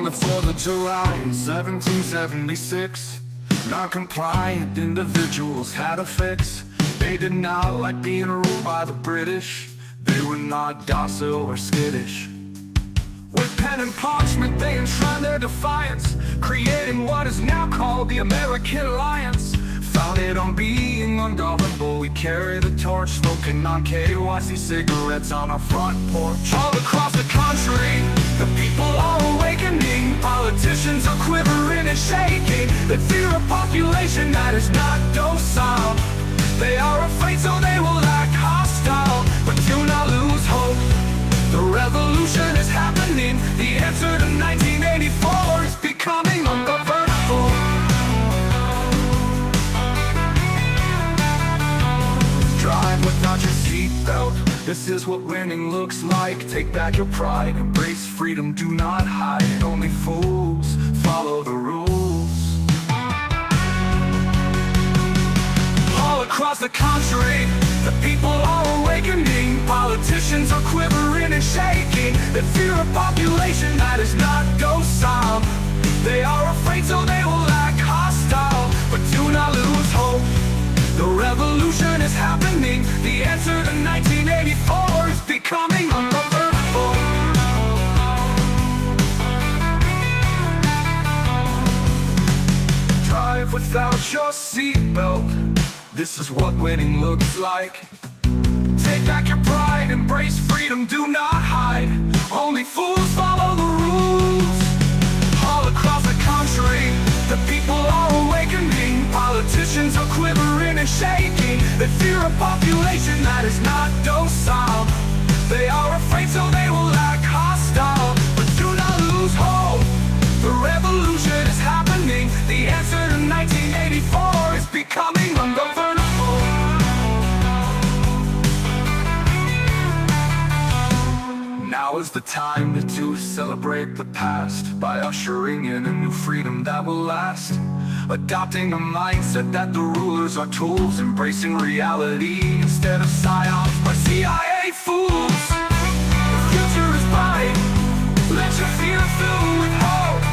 on the 4th of July in 1776. Non-compliant individuals had a fix. They did not like being ruled by the British. They were not docile or skittish. With pen and parchment they enshrined their defiance, creating what is now called the American Alliance. Founded on being ungovernable, we carry the torch, smoking non-KYC cigarettes on our front porch. All across the country, the people are awakening. Politicians are quivering and shaking. They fear a population that is not docile. They are afraid, so they will act hostile. But do not lose hope, the revolution is happening. The answer to 1984 is becoming ungovernable. Drive without your seatbelt, this is what winning looks like. Take back your pride, embrace freedom, do not hide. Only fools follow the rules. All across the country, the people are awakening. Politicians are quivering and shaking. They fear a population that is not docile. They are afraid, so they will act hostile. But do not lose hope, the revolution is happening. The answer to 1984 is becoming ungovernable. Drive without your seatbelt, this is what winning looks like. Take back your pride, embrace freedom, do not hide. Only fools follow the rules. All across the country, the people are awakening. Politicians are quivering and shaking. They fear a population that is not docile. They are afraid, so they will act hostile. But do not lose hope, the revolution is happening. The answer to 1984 is becoming ungovernable. Now is the time to celebrate the past by ushering in a new freedom that will last. Adopting a mindset that the rulers are tools, embracing reality instead of psyops by CIA fools. The future is bright, let your fear fill with hope.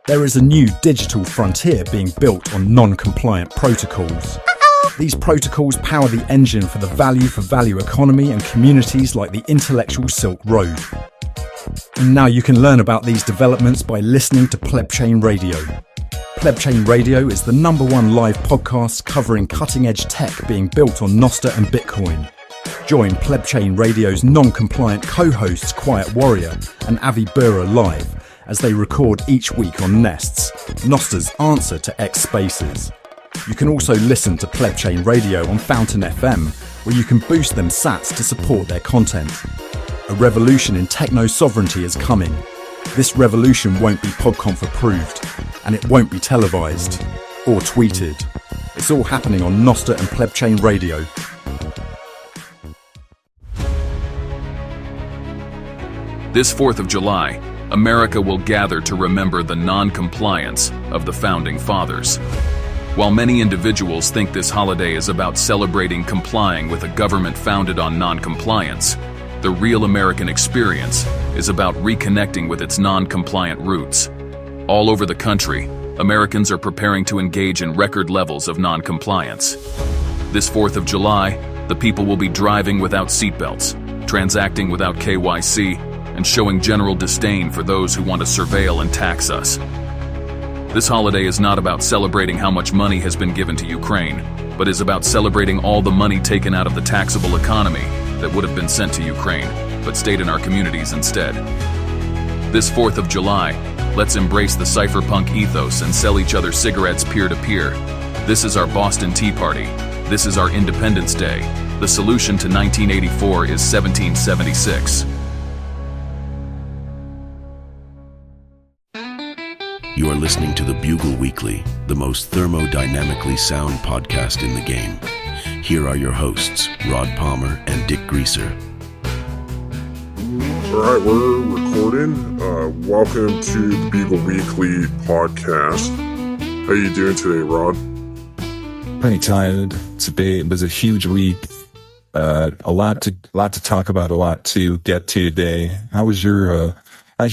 There is a new digital frontier being built on non-compliant protocols. These protocols power the engine for the value-for-value economy and communities like the intellectual Silk Road. And now you can learn about these developments by listening to Plebchain Radio. Plebchain Radio is the #1 live podcast covering cutting-edge tech being built on Nostr and Bitcoin. Join Plebchain Radio's non-compliant co-hosts Quiet Warrior and Avi Bura live as they record each week on Nests, Nostr's answer to X Spaces. You can also listen to Plebchain Radio on Fountain FM, where you can boost them sats to support their content. A revolution in techno-sovereignty is coming. This revolution won't be PodConf approved, and it won't be televised or tweeted. It's all happening on Nostr and Plebchain Radio. This 4th of July, America will gather to remember the non-compliance of the Founding Fathers. While many individuals think this holiday is about celebrating complying with a government founded on non-compliance, the real American experience is about reconnecting with its non-compliant roots. All over the country, Americans are preparing to engage in record levels of non-compliance. This 4th of July, the people will be driving without seatbelts, transacting without KYC, and showing general disdain for those who want to surveil and tax us. This holiday is not about celebrating how much money has been given to Ukraine, but is about celebrating all the money taken out of the taxable economy that would have been sent to Ukraine, but stayed in our communities instead. This 4th of July, let's embrace the cypherpunk ethos and sell each other cigarettes peer-to-peer. This is our Boston Tea Party. This is our Independence Day. The solution to 1984 is 1776. You are listening to the Bugle Weekly, the most thermodynamically sound podcast in the game. Here are your hosts, Rod Palmer and Dick Greaser. All right, we're recording. Welcome to the Bugle Weekly podcast. How you doing today, Rod? Pretty tired. It was a huge week. A lot to talk about, a lot to get to today. How's your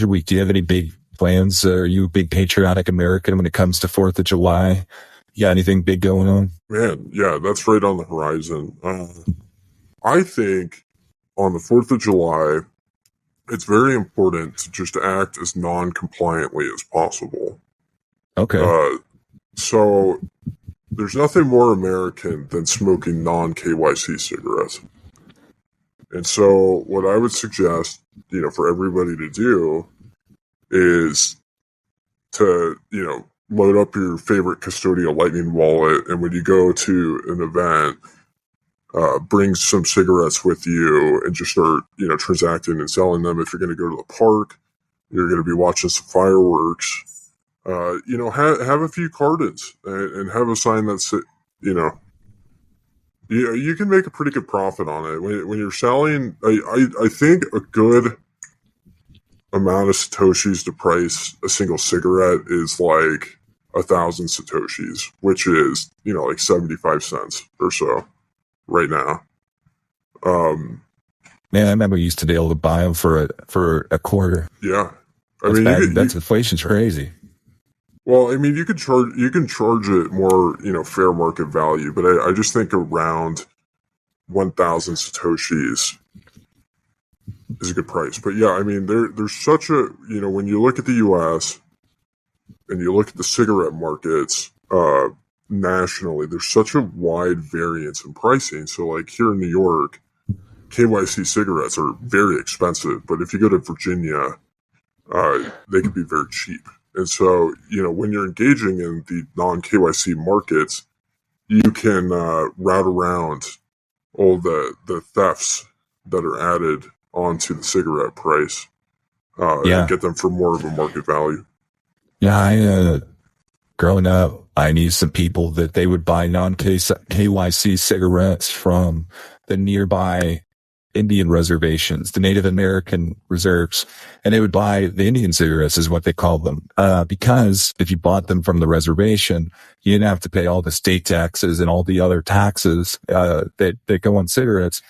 week? Do you have any big plans? Are you a big patriotic American when it comes to 4th of July? You got anything big going on? Man, yeah, that's right on the horizon. I think on the 4th of July, it's very important to just act as non-compliantly as possible. Okay. So there's nothing more American than smoking non-KYC cigarettes. And so what I would suggest, for everybody to do is to, load up your favorite custodial Lightning wallet, and when you go to an event, bring some cigarettes with you and just start, transacting and selling them. If you're going to go to the park, you're going to be watching some fireworks, have a few cartons and have a sign that's, you can make a pretty good profit on it. When you're selling, I think a good amount of Satoshis to price a single cigarette is like 1,000 Satoshis, which is, like 75 cents or so right now. Man, I remember you used to be able to buy them for a quarter. Yeah. That's inflation's crazy. Well, I mean, you can charge it more, fair market value, but I just think around 1,000 Satoshis is a good price. But yeah, I mean, there's such a, when you look at the U.S. and you look at the cigarette markets nationally, there's such a wide variance in pricing. So like here in New York, KYC cigarettes are very expensive, but if you go to Virginia, they can be very cheap. And so, when you're engaging in the non-KYC markets, you can route around all the thefts that are added onto the cigarette price and get them for more of a market value. Yeah, growing up, I knew some people that they would buy non-KYC cigarettes from the nearby Indian reservations, the Native American reserves, and they would buy the Indian cigarettes is what they called them. Because if you bought them from the reservation, you didn't have to pay all the state taxes and all the other taxes, that go on cigarettes.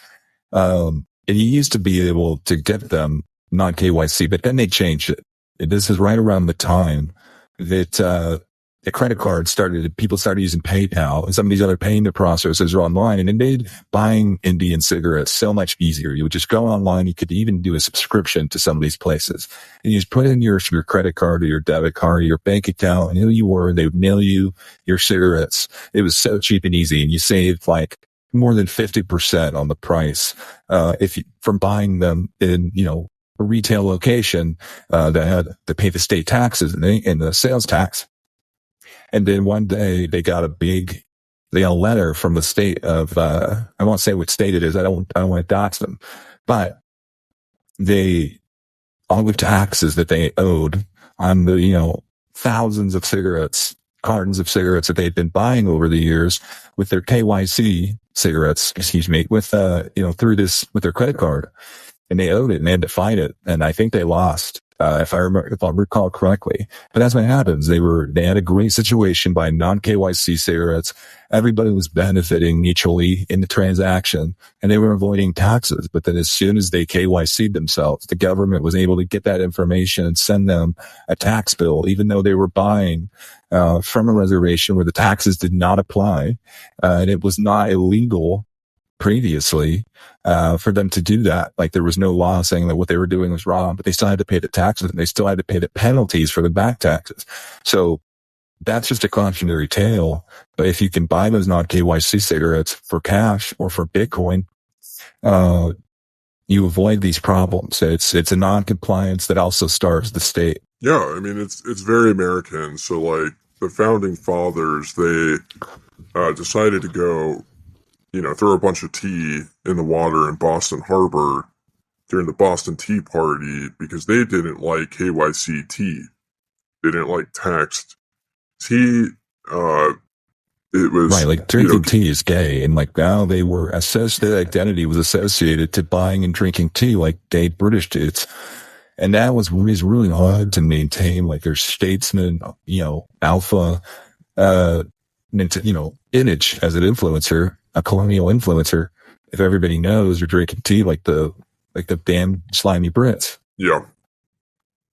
And you used to be able to get them non-KYC, but then they changed it. And this is right around the time that, the credit card people started using PayPal and some of these other payment processors are online, and it made buying Indian cigarettes so much easier. You would just go online. You could even do a subscription to some of these places, and you just put in your credit card or your debit card or your bank account and who you were, and they would mail you your cigarettes. It was so cheap and easy, and you saved like more than 50% on the price, from buying them in, a retail location, that had to pay the state taxes and the sales tax. And then one day they got a letter from the state of, I won't say which state it is. I don't want to dox them, but all the taxes that they owed on the, thousands of cartons of cigarettes that they'd been buying over the years with their KYC cigarettes, with their credit card. And they owed it and they had to fight it. And I think they lost, if I recall correctly. But that's what happens. They had a great situation buying non-KYC cigarettes. Everybody was benefiting mutually in the transaction and they were avoiding taxes. But then as soon as they KYC'd themselves, the government was able to get that information and send them a tax bill, even though they were buying from a reservation where the taxes did not apply. And it was not illegal previously for them to do that. Like there was no law saying that what they were doing was wrong, but they still had to pay the taxes and they still had to pay the penalties for the back taxes. So that's just a cautionary tale. But if you can buy those non-KYC cigarettes for cash or for Bitcoin, you avoid these problems. It's a non-compliance that also starves the state. Yeah, I mean, it's very American. So like the founding fathers, they decided to go, throw a bunch of tea in the water in Boston Harbor during the Boston Tea Party because they didn't like KYC tea. They didn't like taxed tea. it was Right, like drinking tea is gay, and like now they were their identity was associated to buying and drinking tea like gay British dudes. And that was really hard to maintain, like their statesman, alpha, image as an influencer, a colonial influencer. If everybody knows you're drinking tea like the damn slimy Brits. Yeah.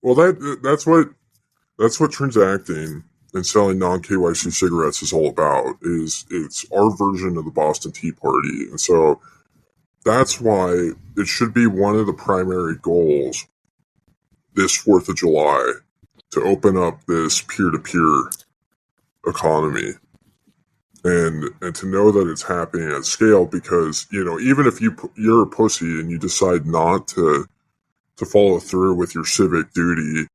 Well, that's what transacting and selling non-KYC cigarettes is all about. It's our version of the Boston Tea Party, and so that's why it should be one of the primary goals this 4th of July to open up this peer-to-peer economy and to know that it's happening at scale, because even if you're a pussy and you decide not to follow through with your civic duty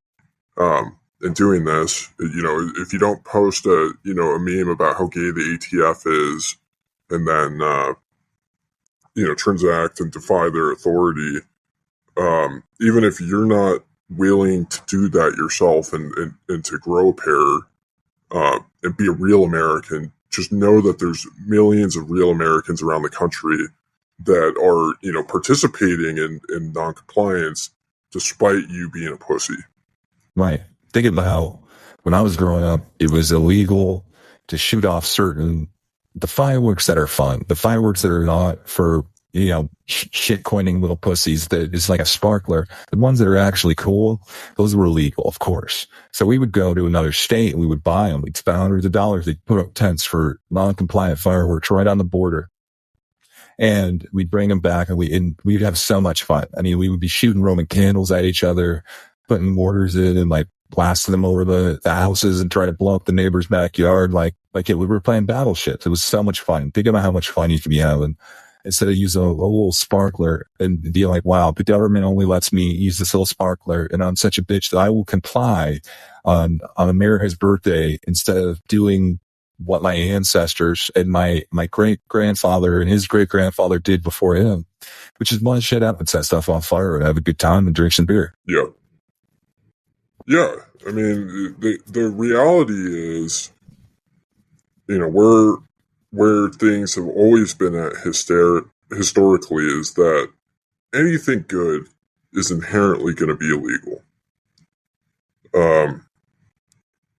in doing this, if you don't post a meme about how gay the ATF is and then transact and defy their authority, even if you're not willing to do that yourself and to grow a pair and be a real American, just know that there's millions of real Americans around the country that are participating in non-compliance despite you being a pussy. Right. Think about how when I was growing up, it was illegal to shoot off the fireworks that are fun, the fireworks that are not for shit coining little pussies that is like a sparkler. The ones that are actually cool, those were illegal, of course. So we would go to another state and we would buy them. We'd spend hundreds of dollars. They'd put up tents for non-compliant fireworks right on the border. And we'd bring them back and we'd have so much fun. I mean, we would be shooting Roman candles at each other, putting mortars in and like blasting them over the houses and trying to blow up the neighbor's backyard. We were playing battleships. It was so much fun. Think about how much fun you could be having. Instead of using a little sparkler and be like, wow, the government only lets me use this little sparkler and I'm such a bitch that I will comply on America's birthday instead of doing what my ancestors and my great grandfather and his great grandfather did before him, which is want to shut up and set stuff on fire and have a good time and drink some beer. Yeah. Yeah. I mean, the reality is, where things have always been at historically is that anything good is inherently going to be illegal.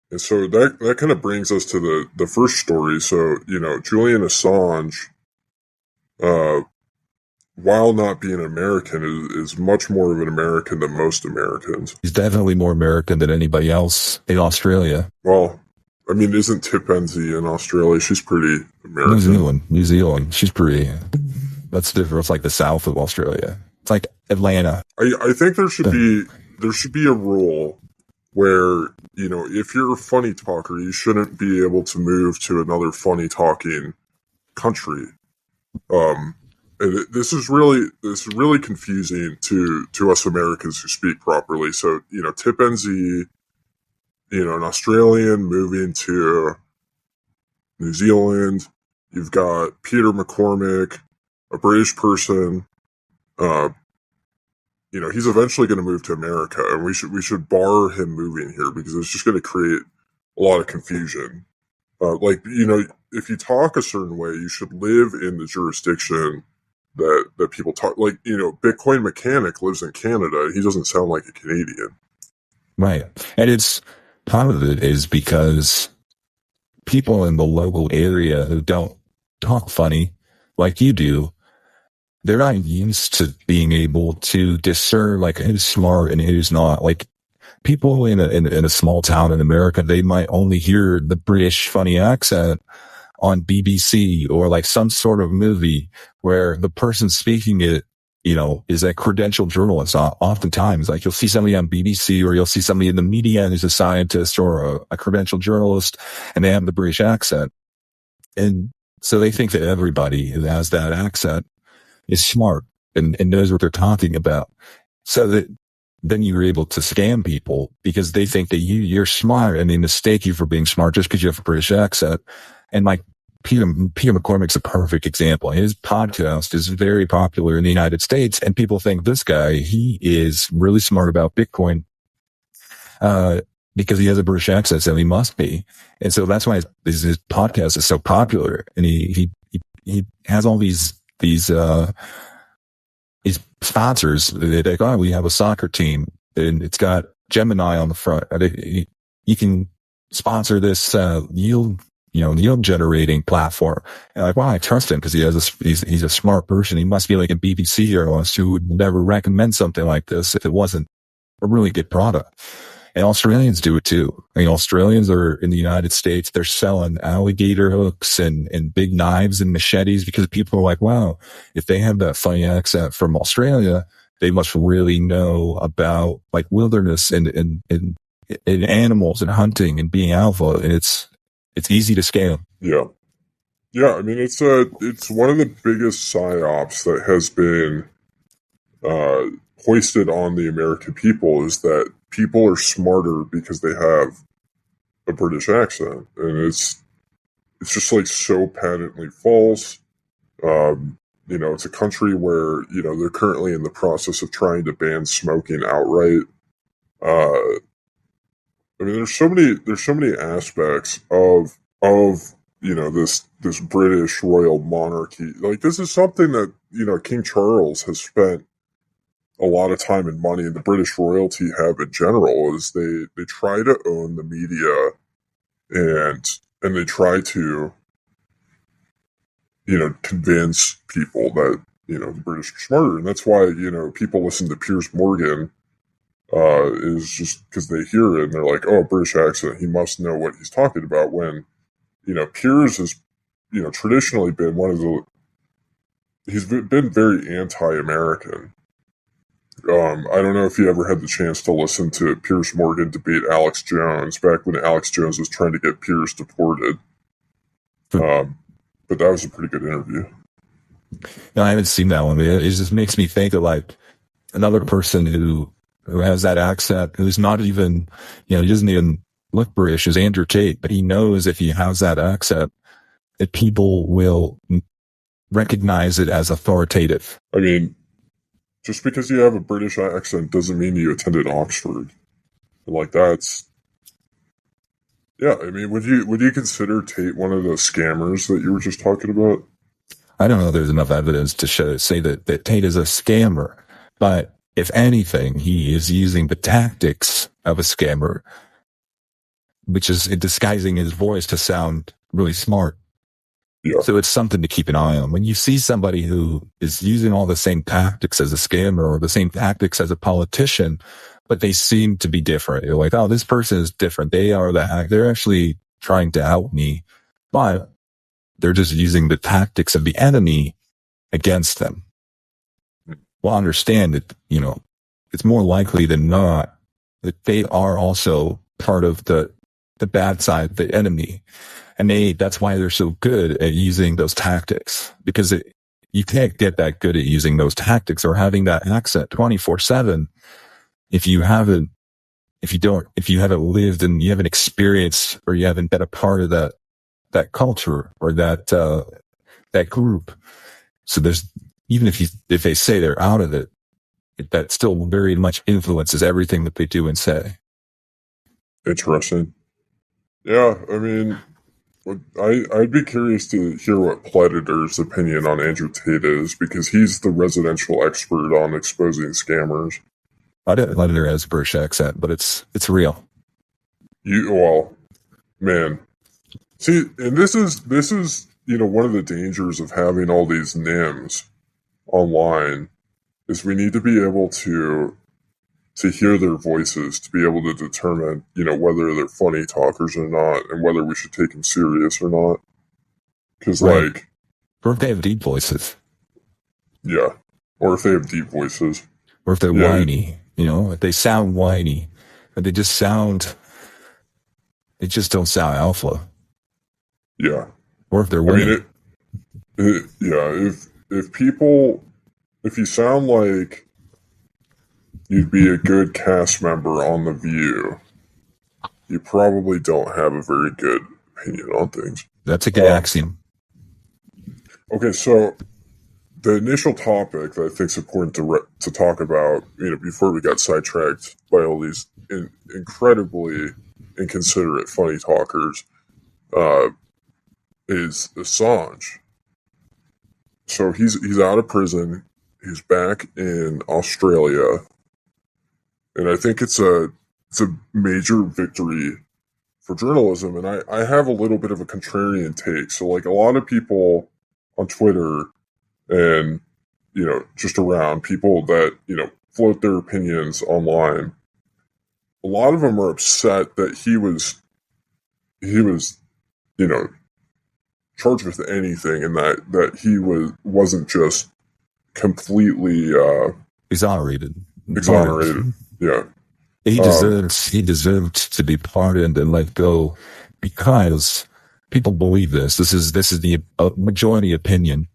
And so that kind of brings us to the first story. So, Julian Assange, while not being American, is much more of an American than most Americans. He's definitely more American than anybody else in Australia. Well, I mean, isn't Tip Enzi in Australia? She's pretty American. New Zealand. She's pretty. That's different. It's like the south of Australia. It's like Atlanta. I think there should be a rule where, if you're a funny talker, you shouldn't be able to move to another funny talking country. And this is really confusing to us Americans who speak properly. So, Tip Enzi, an Australian moving to New Zealand. You've got Peter McCormick, a British person. He's eventually going to move to America, and we should bar him moving here because it's just going to create a lot of confusion. If you talk a certain way, you should live in the jurisdiction that people talk. Like, Bitcoin Mechanic lives in Canada. He doesn't sound like a Canadian. Right. And it's part of it is because people in the local area who don't talk funny like you do, they're not used to being able to discern like who's smart and who's not. Like people in a small town in America, they might only hear the British funny accent on BBC or like some sort of movie where the person speaking it, is a credentialed journalist. Oftentimes, like you'll see somebody on BBC or you'll see somebody in the media who's a scientist or a credentialed journalist and they have the British accent. And so they think that everybody who has that accent is smart and knows what they're talking about. So that then you're able to scam people because they think that you're smart and they mistake you for being smart just because you have a British accent. And like Peter McCormick's a perfect example. His podcast is very popular in the United States and people think this guy, he is really smart about Bitcoin. because he has a British accent, so he must be. And so that's why his podcast is so popular. And he has all these sponsors. They're like, oh, we have a soccer team and it's got Gemini on the front. You can sponsor this yield generating platform. And like, wow, I trust him because he's a smart person. He must be like a BBC journalist who would never recommend something like this if it wasn't a really good product. And Australians do it too. I mean, Australians are in the United States. They're selling alligator hooks and big knives and machetes because people are like, wow, if they have that funny accent from Australia, they must really know about like wilderness and animals and hunting and being alpha. And it's easy to scale. Yeah. Yeah. I mean, it's one of the biggest psyops that has been, hoisted on the American people is that people are smarter because they have a British accent, and it's just like so patently false. It's a country where they're currently in the process of trying to ban smoking outright. I mean, there's so many aspects of this British royal monarchy. Like, this is something that King Charles has spent a lot of time and money, and the British royalty have in general, is they try to own the media, and they try to convince people that the British are smarter, and that's why people listen to Piers Morgan, is just because they hear it and they're like, oh, a British accent, he must know what he's talking about. When Piers has traditionally been he's been very anti-American. I don't know if you ever had the chance to listen to Piers Morgan debate Alex Jones back when Alex Jones was trying to get Piers deported. But that was a pretty good interview. No, I haven't seen that one. It just makes me think of like another person who has that accent, who's not even, he doesn't even look British, is Andrew Tate, but he knows if he has that accent, that people will recognize it as authoritative. I mean, just because you have a British accent doesn't mean you attended Oxford. Like, that's... Yeah, I mean, would you consider Tate one of the scammers that you were just talking about? I don't know if there's enough evidence to say that Tate is a scammer, but if anything, he is using the tactics of a scammer, which is disguising his voice to sound really smart. Yeah. So it's something to keep an eye on. When you see somebody who is using all the same tactics as a scammer or the same tactics as a politician, but they seem to be different. You're like, oh, this person is different. They're actually trying to help me, but they're just using the tactics of the enemy against them. Well, understand that, it's more likely than not that they are also part of the bad side, the enemy. And that's why they're so good at using those tactics, because you can't get that good at using those tactics or having that accent 24/7 if you haven't lived and you haven't experienced, or you haven't been a part of that culture or that group. So even if they say they're out of it, that still very much influences everything that they do and say. Interesting. Yeah, I mean, I'd be curious to hear what Predator's opinion on Andrew Tate is, because he's the residential expert on exposing scammers. Predator has a British accent, but it's real. Man. See, and this is one of the dangers of having all these NIMs online, is we need to be able to hear their voices, to be able to determine, whether they're funny talkers or not, and whether we should take them serious or not. Because, right. Or if they have deep voices. Yeah. Or if they have deep voices. Or if they're whiny, if they sound whiny, but they just don't sound alpha. Yeah. Or if they're women. If you sound like you'd be a good cast member on The View, you probably don't have a very good opinion on things. That's a good axiom. Okay, so the initial topic that I think is important to talk about, before we got sidetracked by all these incredibly inconsiderate funny talkers is Assange. So he's out of prison. He's back in Australia, and I think it's a major victory for journalism. And I have a little bit of a contrarian take. So like a lot of people on Twitter and just around, people that float their opinions online, a lot of them are upset that he was charged with anything, and that he wasn't just completely Exonerated. Yeah. He deserved to be pardoned and let go, because people believe this. This is the majority opinion,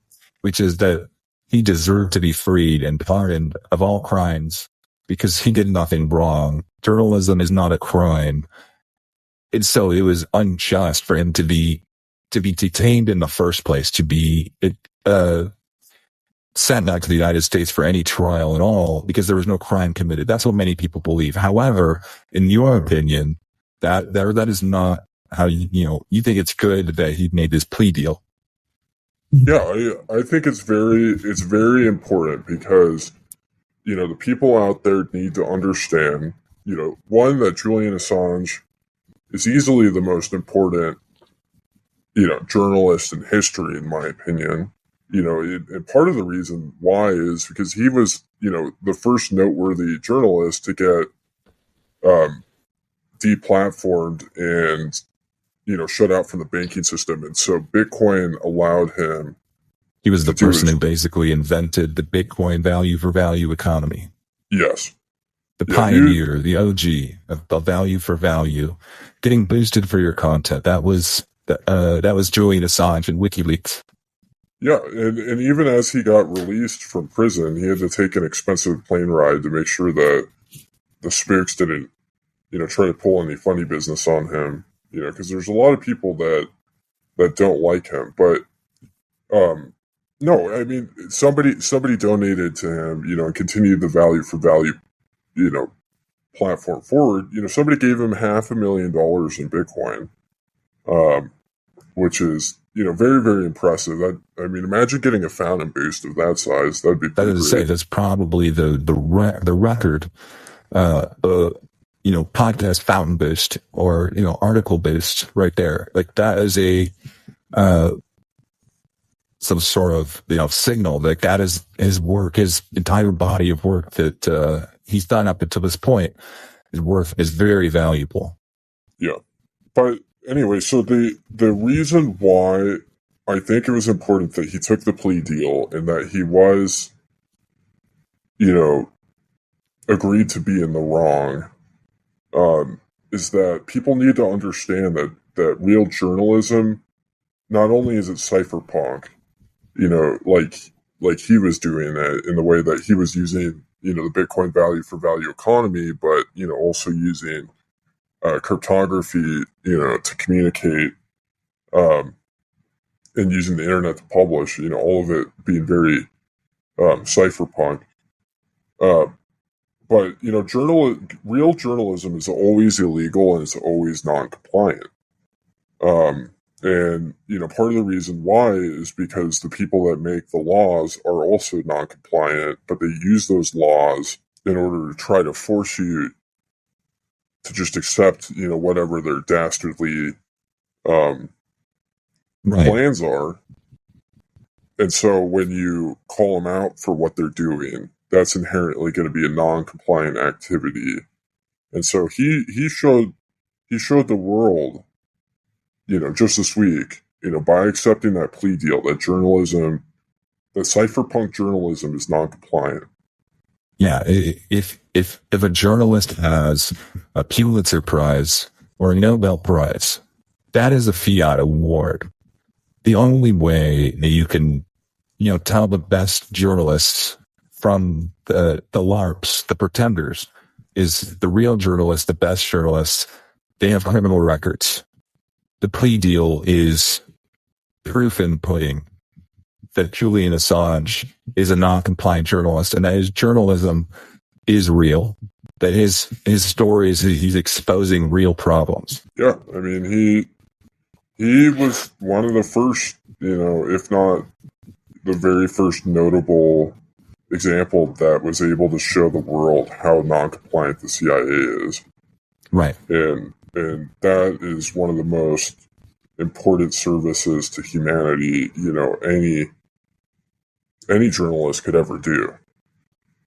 which is that he deserved to be freed and pardoned of all crimes because he did nothing wrong. Journalism is not a crime. And so it was unjust for him to be detained in the first place, to be sent back to the United States for any trial at all, because there was no crime committed. That's what many people believe. However, in your opinion, that is not how you think it's good that he made this plea deal. Yeah, I think it's very important, because the people out there need to understand, one, that Julian Assange is easily the most important journalist in history, in my opinion. And part of the reason why is because he was the first noteworthy journalist to get deplatformed and shut out from the banking system. And so Bitcoin allowed him. He was the person who basically invented the Bitcoin value for value economy. Yes. The pioneer, the OG of the value for value, getting boosted for your content. That was Julian Assange and WikiLeaks. Yeah, and even as he got released from prison, he had to take an expensive plane ride to make sure that the Spooks didn't, try to pull any funny business on him. Because there's a lot of people that don't like him. But no, I mean, somebody donated to him, and continued the value for value, platform forward. Somebody gave him $500,000 in Bitcoin, which is very, very impressive. I mean, imagine getting a fountain boost of that size. That'd be pretty great. That's probably the record. Podcast fountain boost or article boost right there. Like that is a some sort of signal that is his work, his entire body of work that he's done up until this point is very valuable. Yeah, but anyway, so the reason why I think it was important that he took the plea deal and that he was, agreed to be in the wrong, is that people need to understand that real journalism, not only is it cypherpunk, like he was doing it in the way that he was using, the Bitcoin value for value economy, but, also using cryptography, to communicate, and using the internet to publish, all of it being very cypherpunk. But real journalism is always illegal and it's always non-compliant. And part of the reason why is because the people that make the laws are also non-compliant, but they use those laws in order to try to force you to just accept, whatever their dastardly plans are. And so when you call them out for what they're doing, that's inherently going to be a non-compliant activity. And so he showed the world, just this week, by accepting that plea deal, that cypherpunk journalism is non-compliant. Yeah, if a journalist has a Pulitzer Prize or a Nobel Prize, that is a fiat award. The only way that you can, tell the best journalists from the LARPs, the pretenders, is the real journalists, the best journalists, they have criminal records. The plea deal is proof in pudding that Julian Assange is a non-compliant journalist and that his journalism is real. that his stories, he's exposing real problems. Yeah, I mean, he was one of the first, if not the very first notable example that was able to show the world how non-compliant the CIA is. Right. And that is one of the most important services to humanity, any journalist could ever do.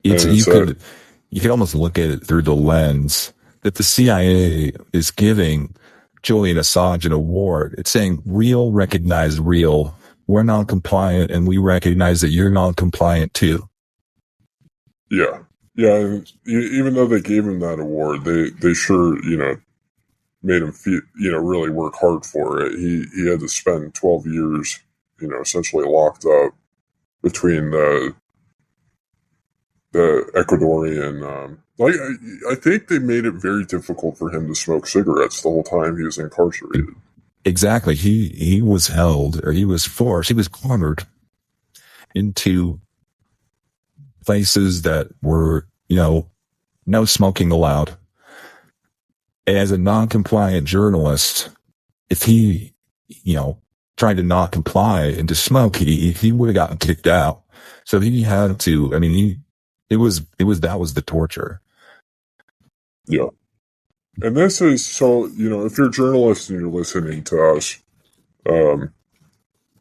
You could almost look at it through the lens that the CIA is giving Julian Assange an award. It's saying real recognize real. We're non-compliant, and we recognize that you're non-compliant too. Yeah. Yeah, and even though they gave him that award, they sure, made him feel, really work hard for it. He had to spend 12 years, essentially locked up between the Ecuadorian, I think they made it very difficult for him to smoke cigarettes the whole time he was incarcerated. Exactly. He was held, or he was cornered into places that were, no smoking allowed. As a non-compliant journalist, if he, tried to not comply and to smoke, he would have gotten kicked out. So he had to, that was the torture. Yeah. And this is, so, if you're a journalist and you're listening to us,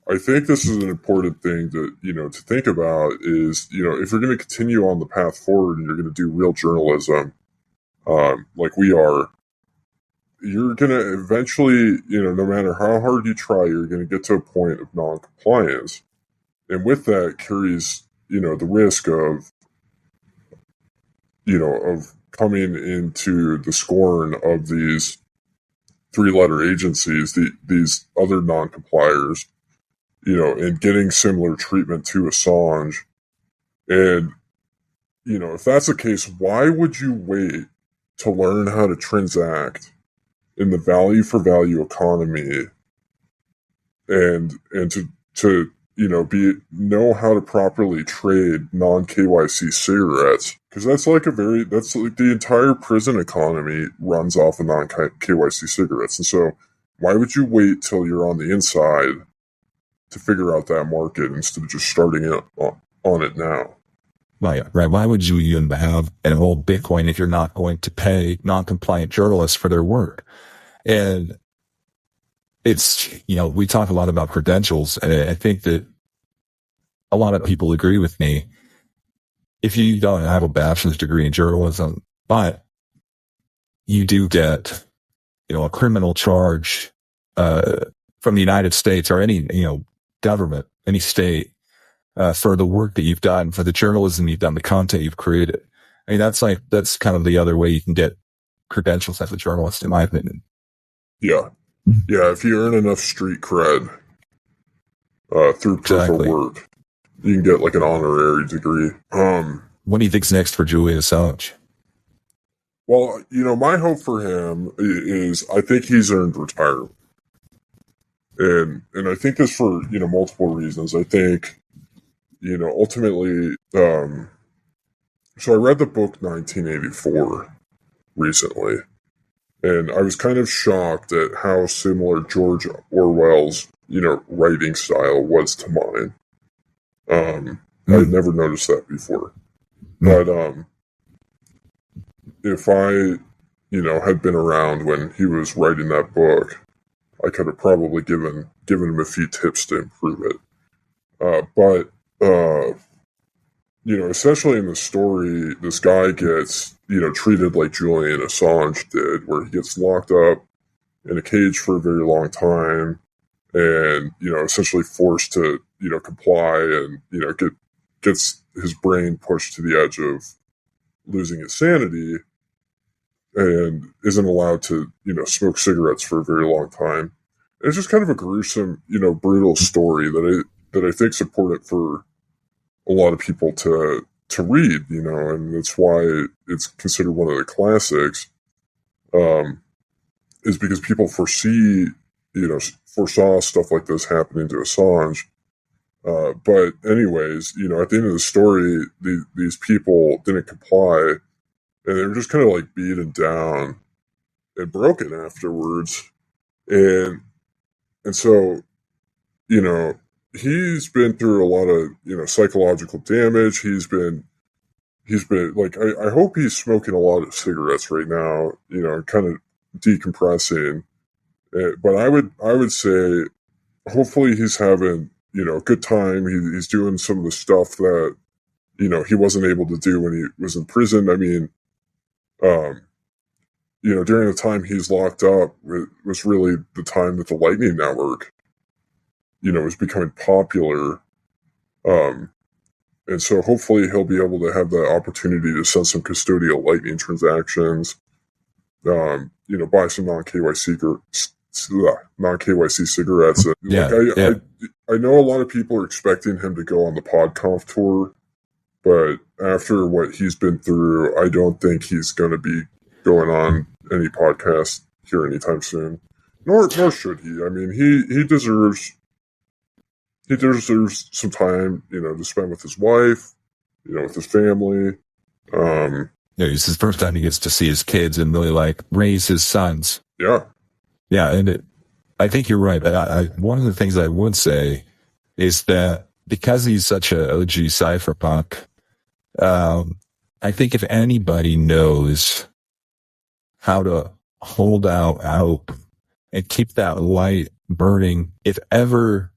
I think this is an important thing to think about is, if you're going to continue on the path forward and you're going to do real journalism, like we are, you're going to eventually, no matter how hard you try, you're going to get to a point of non-compliance. And with that carries, the risk of, of coming into the scorn of these three-letter agencies, these other non-compliers, and getting similar treatment to Assange. And, if that's the case, why would you wait to learn how to transact in the value for value economy and to know how to properly trade non-KYC cigarettes? Because that's like the entire prison economy runs off of non-KYC cigarettes. And so why would you wait till you're on the inside to figure out that market instead of just starting it on it now? Right. Why would you even have an old Bitcoin if you're not going to pay non-compliant journalists for their work? And it's, we talk a lot about credentials, and I think that a lot of people agree with me. If you don't have a bachelor's degree in journalism, but you do get, a criminal charge from the United States or any, government, any state, for the work that you've done, for the journalism you've done, the content you've created. That's kind of the other way you can get credentials as a journalist, in my opinion. Yeah. Yeah, if you earn enough street cred through proof of work, you can get like an honorary degree. What do you think's next for Julian Assange? Well, my hope for him is I think he's earned retirement. And I think this for, multiple reasons. I think, ultimately, so I read the book 1984 recently, and I was kind of shocked at how similar George Orwell's, writing style was to mine. I'd never noticed that before. But if I, had been around when he was writing that book, I could have probably given him a few tips to improve it. But essentially in the story, this guy gets, treated like Julian Assange did, where he gets locked up in a cage for a very long time and, essentially forced to, comply and, gets his brain pushed to the edge of losing his sanity and isn't allowed to, smoke cigarettes for a very long time. And it's just kind of a gruesome, brutal story that I think's important for a lot of people to read, and that's why it's considered one of the classics, is because people foresaw stuff like this happening to Assange. But anyways, at the end of the story, these people didn't comply, and they were just kind of like beaten down and broken afterwards. And so, you know, he's been through a lot of, psychological damage. He's been like, I hope he's smoking a lot of cigarettes right now, kind of decompressing. But I would say, hopefully he's having, a good time. He's doing some of the stuff that, he wasn't able to do when he was in prison. I mean, during the time he's locked up, it was really the time that the Lightning Network, was becoming popular. And so hopefully he'll be able to have the opportunity to send some custodial Lightning transactions, buy some non-KYC cigarettes. And, Yeah, I know a lot of people are expecting him to go on the PodConf tour, but after what he's been through, I don't think he's going to be going on any podcast here anytime soon. Nor should he. I mean, he deserves some time, to spend with his wife, with his family. It's his first time he gets to see his kids and really like raise his sons. Yeah. Yeah, and I think you're right. One of the things I would say is that because he's such a OG cypherpunk, I think if anybody knows how to hold out hope and keep that light burning, if ever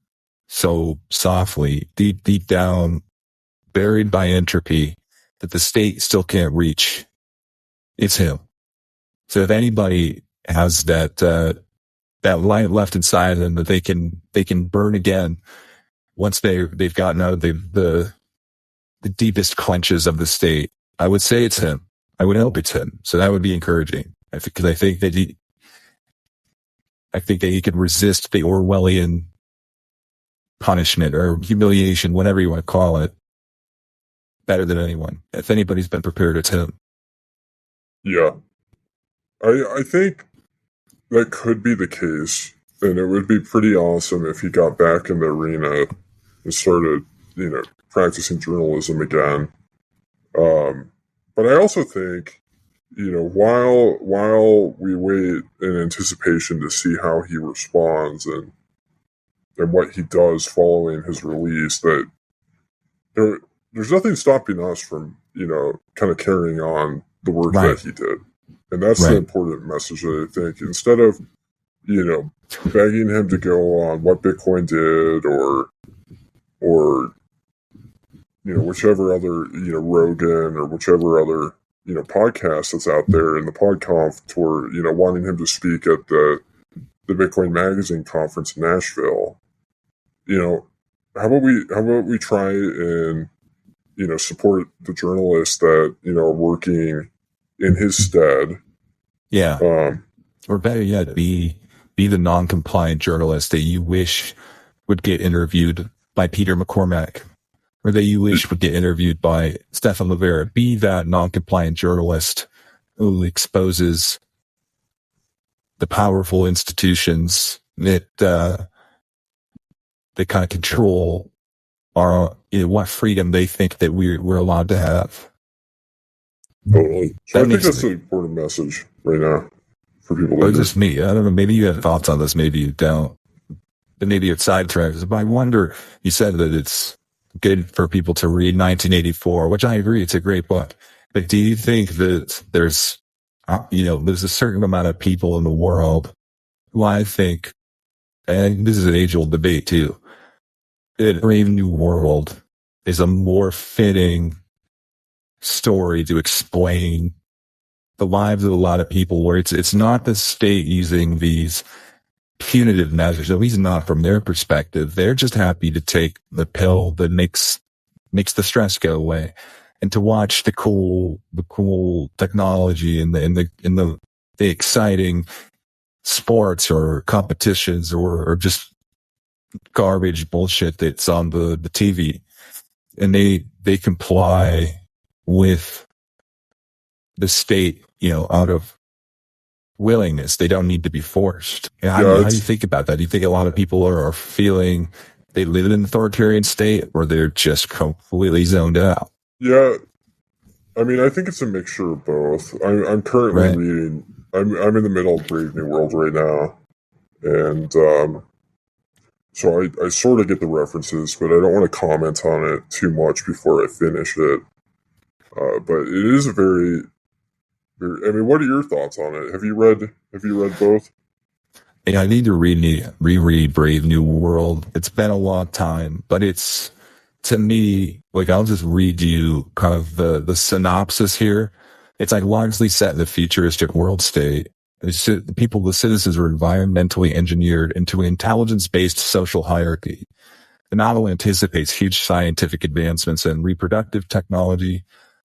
so softly, deep down, buried by entropy, that the state still can't reach, it's him. So if anybody has that light left inside them that they can burn again once they've gotten out of the deepest clenches of the state, I would say it's him. I would hope it's him. So that would be encouraging. Because I think that he could resist the Orwellian punishment or humiliation, whatever you want to call it, better than anyone. If anybody's been prepared, it's him. Yeah. I think that could be the case, and it would be pretty awesome if he got back in the arena and started, practicing journalism again. But I also think, while we wait in anticipation to see how he responds and what he does following his release, that there's nothing stopping us from, kind of carrying on the work that he did. And that's the important message that I think. Instead of, begging him to go on What Bitcoin Did or whichever other, Rogan or whichever other, podcast that's out there in the PodConf tour, wanting him to speak at the Bitcoin Magazine conference in Nashville. How about we try and, support the journalists that, are working in his stead. Yeah. Or better yet, be the non-compliant journalist that you wish would get interviewed by Peter McCormack, or that you wish would get interviewed by Stefan Livera. Be that non-compliant journalist who exposes the powerful institutions that they kind of control our, what freedom they think that we're allowed to have. Totally. So I think that's an important message right now for people. Or just me. I don't know. Maybe you have thoughts on this. Maybe you don't. But maybe it's sidetracked. But I wonder, you said that it's good for people to read 1984, which I agree. It's a great book. But do you think that there's a certain amount of people in the world who I think, and this is an age-old debate too, that Brave New World is a more fitting story to explain the lives of a lot of people, where it's not the state using these punitive measures, at least not from their perspective. They're just happy to take the pill that makes the stress go away, and to watch the cool technology and the exciting sports or competitions or just garbage bullshit that's on the TV, and they comply with the state, out of willingness. They don't need to be forced. How do you think about that? Do you think a lot of people are feeling they live in an authoritarian state, or they're just completely zoned out? Yeah, I mean, I think it's a mixture of both. I'm currently Right. reading. I'm in the middle of Brave New World right now, and so I sort of get the references, but I don't want to comment on it too much before I finish it. But it is a very, very. I mean, what are your thoughts on it? Have you read? Have you read both? I need to reread Brave New World. It's been a long time, but it's, to me, like, I'll just read you kind of the synopsis here. It's like largely set in the futuristic world state. The citizens were environmentally engineered into an intelligence-based social hierarchy. The novel anticipates huge scientific advancements in reproductive technology,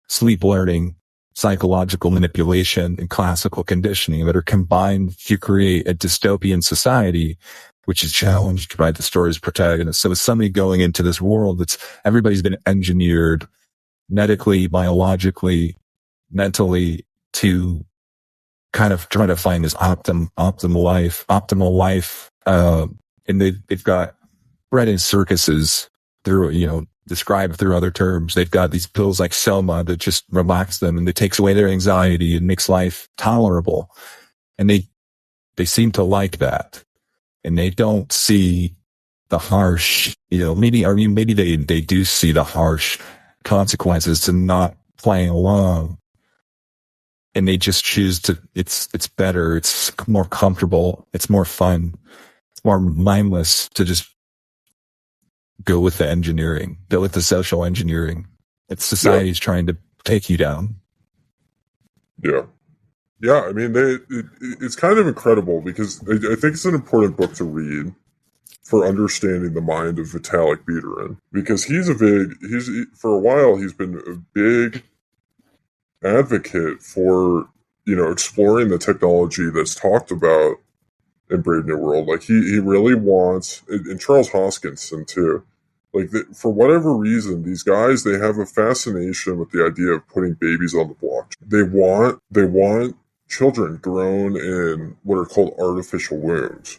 sleep learning, psychological manipulation, and classical conditioning that are combined to create a dystopian society, which is challenged by the story's protagonist. So it's somebody going into this world that's, everybody's been engineered medically, biologically, mentally, to kind of try to find this optimal life. And they've got bred in circuses through, described through other terms. They've got these pills like Selma that just relax them and it takes away their anxiety and makes life tolerable. And they seem to like that. And they don't see the harsh, maybe they do see the harsh consequences to not playing along. And they just choose to, it's better, it's more comfortable, it's more fun, it's more mindless to just go with the engineering, go with the social engineering. It's society's trying to take you down. Yeah. Yeah, I mean, it's kind of incredible because I think it's an important book to read for understanding the mind of Vitalik Buterin, because for a while, he's been a big advocate for, exploring the technology that's talked about in Brave New World. Like, he really wants, and Charles Hoskinson too, like, for whatever reason, these guys, they have a fascination with the idea of putting babies on the blockchain. They want children grown in what are called artificial wombs,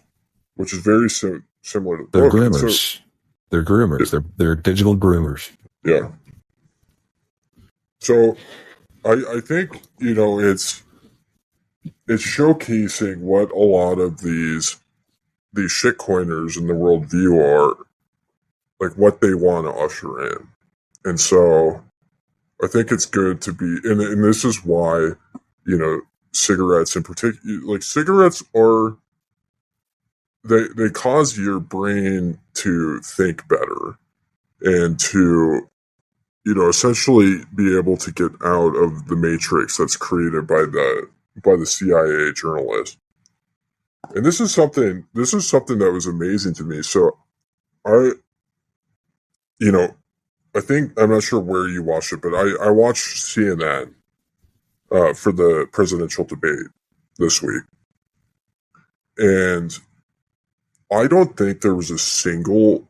which is very similar to the They're book. groomers. They're groomers. They're digital groomers. Yeah. So I think, it's showcasing what a lot of these shitcoiners in the world view are, like, what they want to usher in. And so I think it's good to be, and this is why, cigarettes in particular, like, cigarettes are, they cause your brain to think better and to, essentially be able to get out of the matrix that's created by the CIA journalist. And this is something that was amazing to me. So I think, I'm not sure where you watched it, but I watched CNN for the presidential debate this week. And I don't think there was a single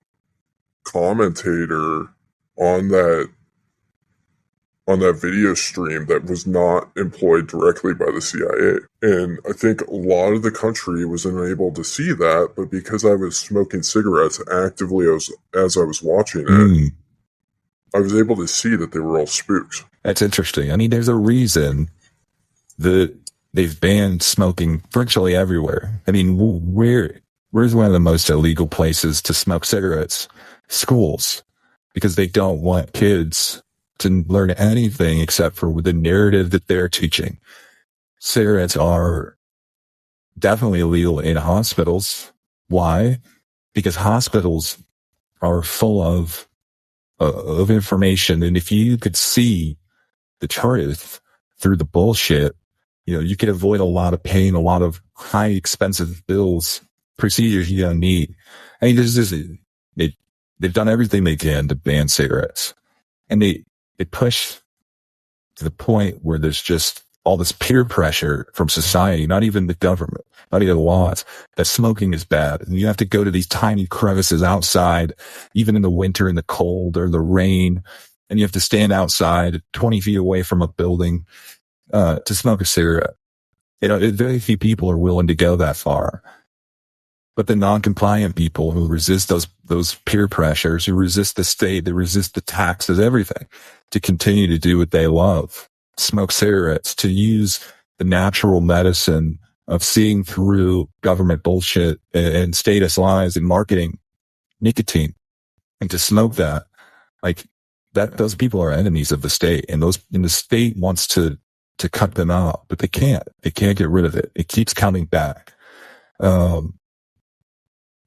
commentator on that video stream that was not employed directly by the CIA. And I think a lot of the country was unable to see that, but because I was smoking cigarettes actively as I was watching it, I was able to see that they were all spooks. That's interesting. I mean, there's a reason that they've banned smoking virtually everywhere. I mean, where's one of the most illegal places to smoke cigarettes? Schools. Because they don't want kids to learn anything except for the narrative that they're teaching. Cigarettes are definitely illegal in hospitals. Why? Because hospitals are full of information, and if you could see the truth through the bullshit, you could avoid a lot of pain, a lot of high expensive bills, procedures you don't need. I mean, they've done everything they can to ban cigarettes, and they push to the point where there's just all this peer pressure from society, not even the government, not even the laws, that smoking is bad. And you have to go to these tiny crevices outside, even in the winter, in the cold or the rain, and you have to stand outside 20 feet away from a building to smoke a cigarette. Very few people are willing to go that far. But the non-compliant people who resist those peer pressures, who resist the state, they resist the taxes, everything, to continue to do what they love, smoke cigarettes, to use the natural medicine of seeing through government bullshit and status lies and marketing nicotine, and to smoke that, like that, those people are enemies of the state, and the state wants to cut them out, but they can't get rid of it. It keeps coming back.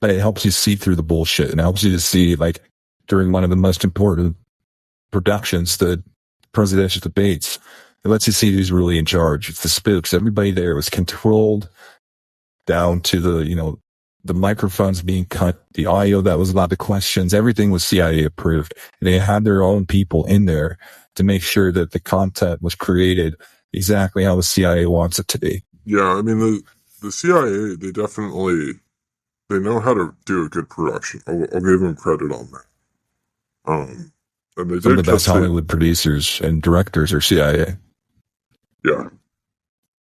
But it helps you see through the bullshit, and helps you to see, like, during one of the most important productions, the presidential debates, it lets you see who's really in charge. It's the spooks. Everybody there was controlled down to the microphones being cut, the audio that was about the questions, everything was CIA approved. And they had their own people in there to make sure that the content was created exactly how the CIA wants it to be. Yeah, I mean, the CIA, they know how to do a good production. I'll give them credit on that. And they Some of did the best Hollywood producers and directors are CIA. Yeah.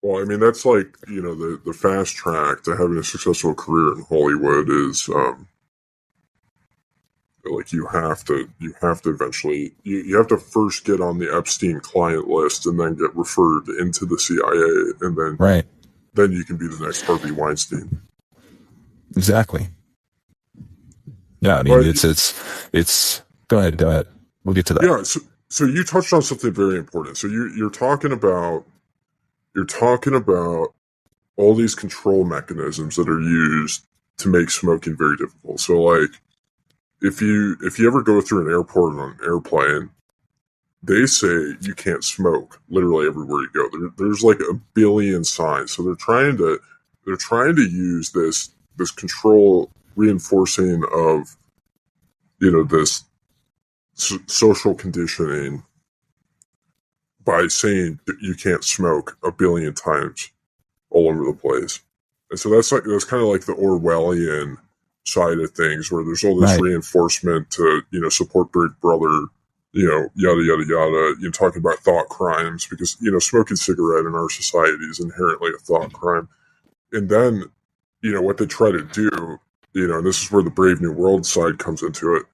Well, I mean, that's like, the fast track to having a successful career in Hollywood is, like, you have to eventually, you have to first get on the Epstein client list and then get referred into the CIA, and then you can be the next Harvey Weinstein. Exactly. Yeah, I mean, it's, go ahead. We'll get to that. Yeah. So you touched on something very important. So you're talking about all these control mechanisms that are used to make smoking very difficult. So, like, if you ever go through an airport on an airplane, they say you can't smoke literally everywhere you go. There's like a billion signs. So they're trying to use this control reinforcing of, this social conditioning by saying that you can't smoke a billion times all over the place. And so that's kind of like the Orwellian side of things, where there's all this reinforcement to, support Big Brother, yada, yada, yada, talking about thought crimes, because, smoking cigarette in our society is inherently a thought crime. And then, what they try to do, and this is where the Brave New World side comes into it,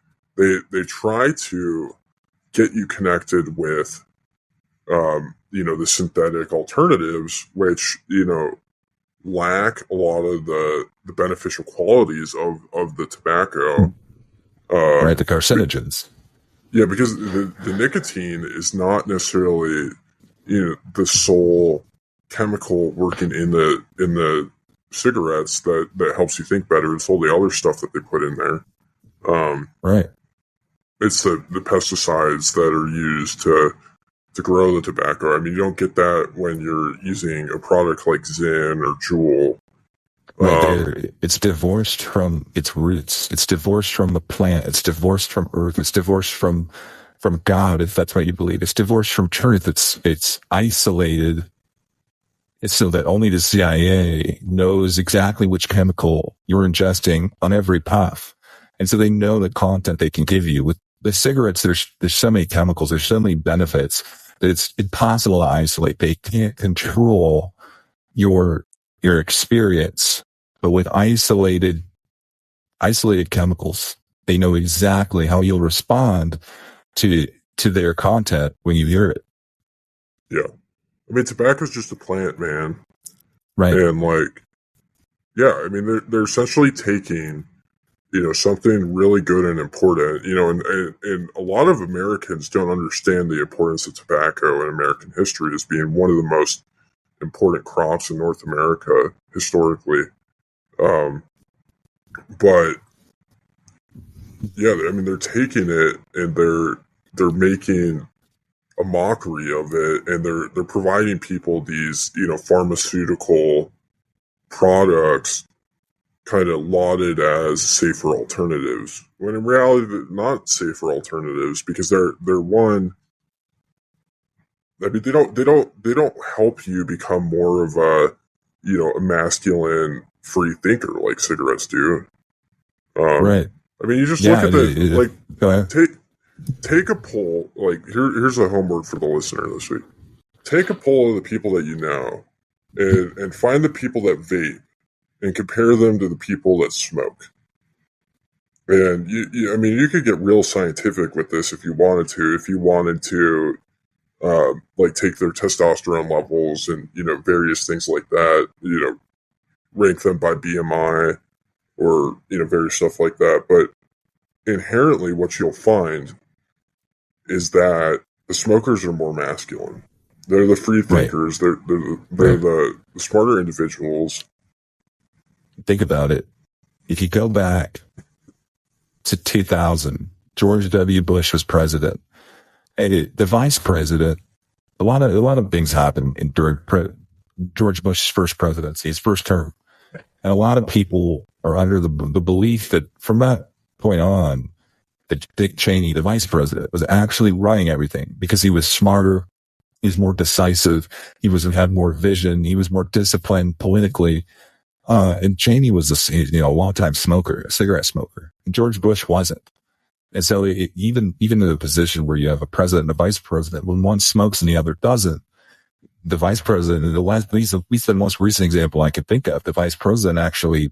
they try to get you connected with, the synthetic alternatives, which, lack a lot of the beneficial qualities of the tobacco. The carcinogens. Yeah, because the nicotine is not necessarily, the sole chemical working in the cigarettes that helps you think better. It's all the other stuff that they put in there. It's the pesticides that are used to grow the tobacco. I mean, you don't get that when you're using a product like Zyn or Juul. It's divorced from its roots. It's divorced from the plant. It's divorced from earth. It's divorced from God, if that's what you believe. It's divorced from truth. It's isolated. It's so that only the CIA knows exactly which chemical you're ingesting on every puff. And so they know the content they can give you. With the cigarettes, there's so many chemicals, there's so many benefits that it's impossible to isolate. They can't control your experience. But with isolated chemicals, they know exactly how you'll respond to their content when you hear it. Yeah. I mean, tobacco's just a plant, man. Right. And I mean, they're essentially taking, something really good and important, and a lot of Americans don't understand the importance of tobacco in American history as being one of the most important crops in North America historically. But yeah, I mean, they're taking it and they're making a mockery of it, and they're providing people these, pharmaceutical products kind of lauded as safer alternatives, when in reality they're not safer alternatives, because they're one. I mean, they don't help you become more of a masculine free thinker like cigarettes do. Right. I mean, you just look at go ahead. Take a poll. Like, here's a homework for the listener this week. Take a poll of the people that you know, and find the people that vape, and compare them to the people that smoke. And I mean, you could get real scientific with this if you wanted to. If you wanted to, like take their testosterone levels and various things like that. Rank them by BMI or various stuff like that. But inherently, what you'll find is that the smokers are more masculine. They're the free thinkers. Right. They're the smarter individuals. Think about it. If you go back to 2000, George W. Bush was president. And the vice president, a lot of things happened during George Bush's first presidency, his first term. And a lot of people are under the belief that from that point on, that Dick Cheney, the vice president, was actually running everything because he was smarter, he was more decisive, had more vision, he was more disciplined politically. And Cheney was a long-time smoker, a cigarette smoker. And George Bush wasn't. And so even in a position where you have a president and a vice president, when one smokes and the other doesn't, the vice president, at least the most recent example I could think of, the vice president actually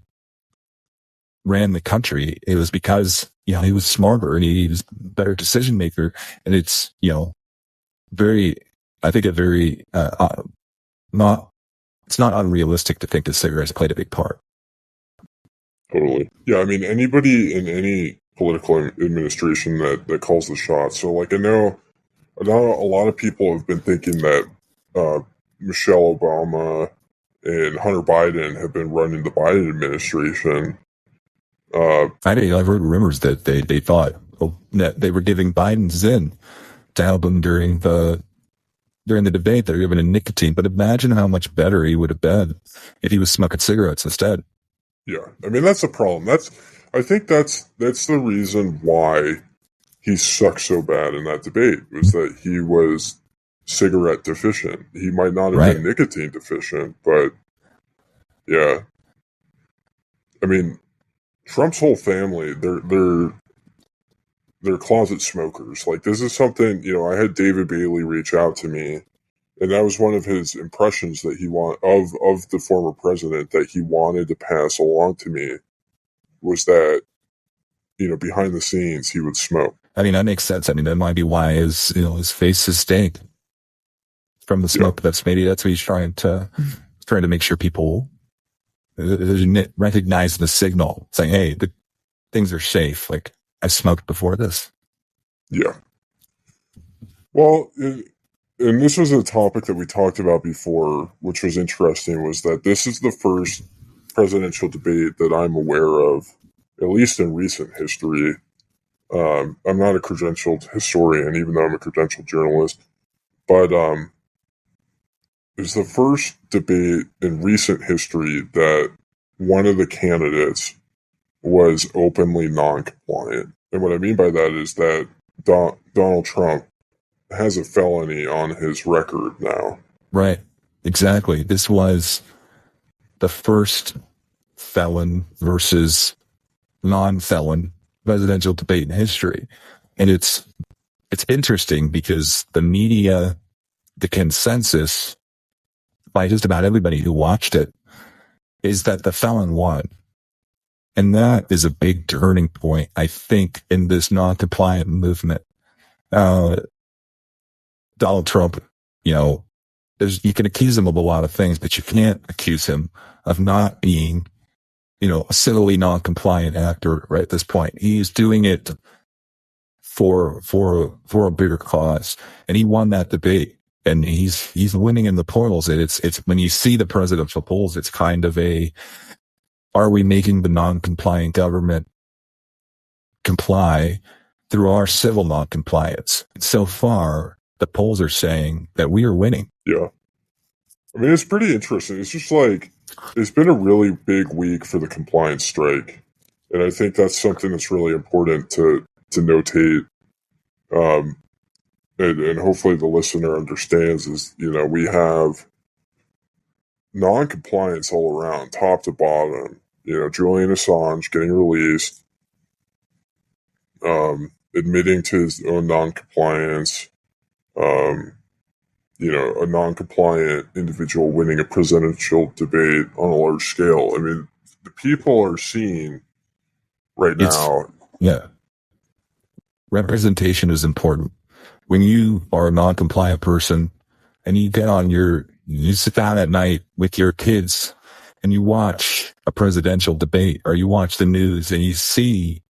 ran the country. It was because, he was smarter and he was a better decision maker. And it's, it's not unrealistic to think that cigarettes played a big part. Totally. Yeah. I mean, anybody in any political administration that calls the shots. So like, I know a lot of people have been thinking that, Michelle Obama and Hunter Biden have been running the Biden administration. I've heard rumors that they thought that they were giving Biden Zyn to help him during the debate. They're giving him nicotine, but imagine how much better he would have been if he was smoking cigarettes instead. Yeah, I mean that's the problem. I think that's the reason why he sucked so bad in that debate, was that he was cigarette deficient. He might not have been nicotine deficient, but yeah. I mean, Trump's whole family, they're closet smokers. Like, this is something, I had David Bailey reach out to me, and that was one of his impressions that he of the former president that he wanted to pass along to me, was that, behind the scenes he would smoke. I mean, that makes sense. I mean, that might be why his face is stank from the smoke. Yeah. That's what he's trying to make sure people recognize the signal, saying, hey, the things are safe. Like, I smoked before this. Yeah. Well, and this was a topic that we talked about before, which was interesting, was that this is the first presidential debate that I'm aware of, at least in recent history. I'm not a credentialed historian, even though I'm a credentialed journalist, but it's the first debate in recent history that one of the candidates was openly non-compliant. And what I mean by that is that Donald Trump has a felony on his record now. Right. Exactly. This was the first felon versus non-felon presidential debate in history. And it's interesting because the media, the consensus by just about everybody who watched it, is that the felon won. And that is a big turning point, I think, in this non-compliant movement. Donald Trump, you can accuse him of a lot of things, but you can't accuse him of not being, a civilly non-compliant actor right at this point. He's doing it for a bigger cause, and he won that debate, and he's winning in the polls. And it's when you see the presidential polls, it's kind of are we making the non-compliant government comply through our civil non-compliance? And so far, the polls are saying that we are winning. Yeah. I mean, it's pretty interesting. It's just like, it's been a really big week for the compliance strike. And I think that's something that's really important to notate. And hopefully the listener understands is, we have non-compliance all around, top to bottom. Julian Assange getting released, admitting to his own non-compliance, a non-compliant individual winning a presidential debate on a large scale. I mean, the people are seeing right now. Yeah. Representation is important. When you are a non-compliant person and you sit down at night with your kids and you watch a presidential debate or you watch the news and you see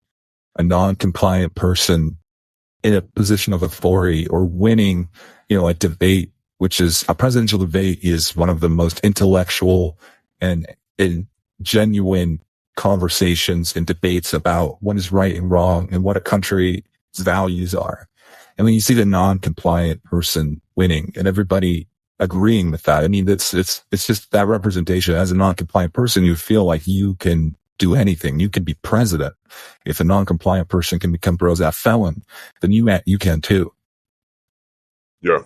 a non-compliant person in a position of authority or winning, a debate, which is a presidential debate, is one of the most intellectual and genuine conversations and debates about what is right and wrong and what a country's values are. And when you see the non-compliant person winning and everybody agreeing with that, I mean, it's just that representation. As a non-compliant person, you feel like you can do anything. You can be president. If a non-compliant person can become a felon, then you can too. Yeah.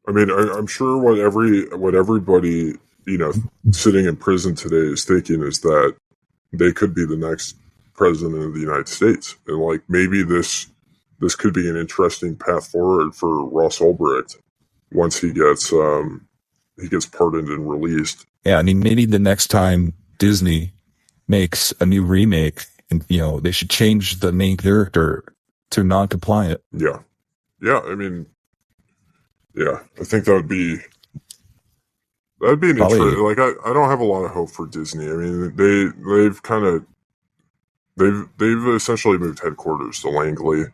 I mean, I'm sure what everybody, sitting in prison today is thinking is that they could be the next president of the United States. And like, maybe this could be an interesting path forward for Ross Ulbricht once he gets pardoned and released. Yeah. I mean, maybe the next time Disney makes a new remake and, they should change the main character to non-compliant. Yeah. Yeah. I mean, yeah, I think that'd be an interesting, like, I don't have a lot of hope for Disney. I mean, they've essentially moved headquarters to Langley.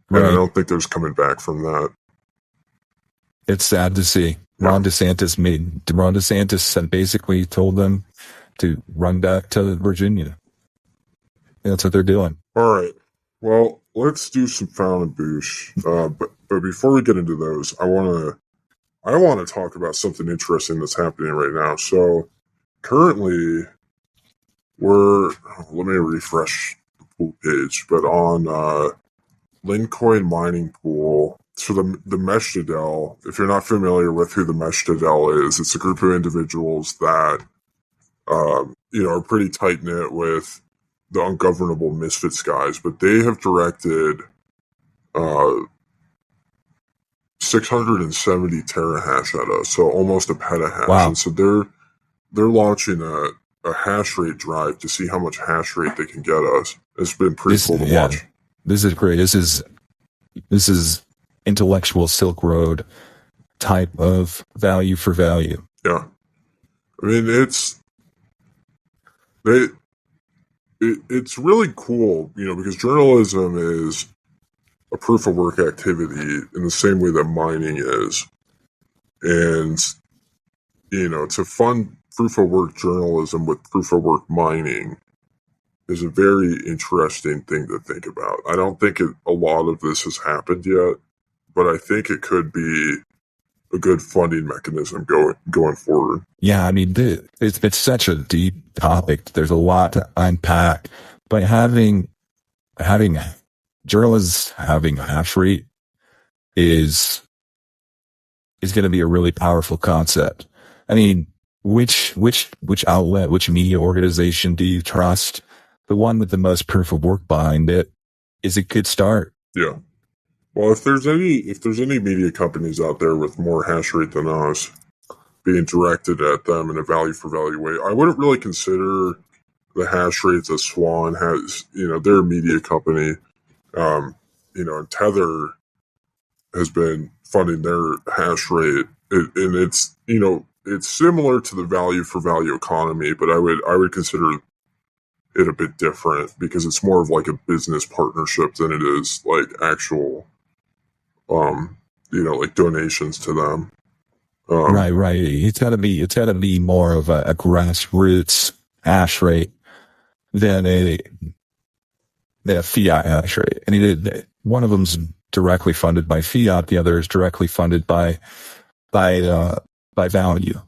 Right. And I don't think there's coming back from that. It's sad to see. Yeah. Ron DeSantis basically told them to run back to Virginia. That's what they're doing. All right. Well, let's do some Found and Boosh. But before we get into those, I want to talk about something interesting that's happening right now. So currently, let me refresh the pool page, but on Lincoin Mining Pool, so the Meshtadel, if you're not familiar with who the Meshtadel is, it's a group of individuals that are pretty tight-knit with the ungovernable misfits guys, but they have directed 670 terahash at us, so almost a petahash. Wow. And so they're launching a hash rate drive to see how much hash rate they can get us. It's been pretty cool to watch. This is great. This is intellectual Silk Road type of value for value. Yeah. I mean, it's really cool, because journalism is a proof of work activity in the same way that mining is. And, to fund proof of work journalism with proof of work mining is a very interesting thing to think about. I don't think a lot of this has happened yet, but I think it could be a good funding mechanism going forward. Yeah, I mean, it's such a deep topic. There's a lot to unpack, but having journalists having a hash rate is going to be a really powerful concept. I mean, which outlet, which media organization do you trust? The one with the most proof of work behind it is a good start. Yeah. Well, if there's any media companies out there with more hash rate than us being directed at them in a value for value way, I wouldn't really consider the hash rates that Swan has. They're a media company. And Tether has been funding their hash rate, and it's similar to the value for value economy, but I would consider it a bit different because it's more of like a business partnership than it is like actual, like donations to them. Right. It's gotta be more of a grassroots hash rate than a fiat hash rate. And one of them's directly funded by fiat, the other is directly funded by value.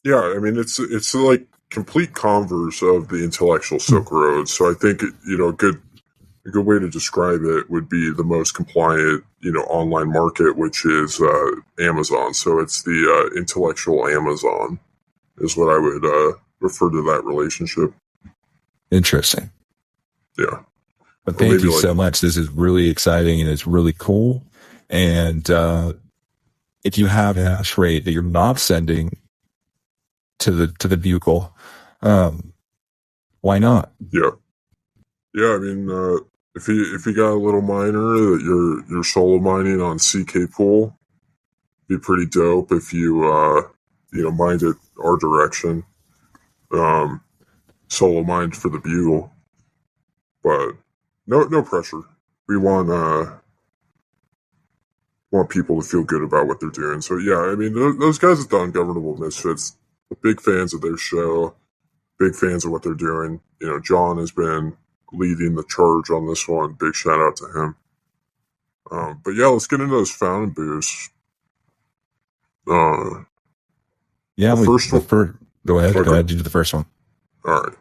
Yeah, I mean it's like complete converse of the intellectual Silk Road. So I think a good way to describe it would be the most compliant online market, which is Amazon. So it's the intellectual Amazon is what I would refer to that relationship. Interesting. Yeah. But thank you so much. This is really exciting and it's really cool. And if you have a hash rate that you're not sending to the Bugle, Why not? Yeah. Yeah, I mean, if you got a little miner that you're solo mining on CK Pool, be pretty dope if you mined it our direction. Solo mined for the Bugle, but no pressure. We want people to feel good about what they're doing. So yeah, I mean, those guys at the Ungovernable Misfits, big fans of their show, big fans of what they're doing. You know, John has been leading the charge on this one. Big shout out to him. But yeah, let's get into those fountain boosts. Yeah, the first one. Go ahead. Okay. Go ahead. You do the first one. All right.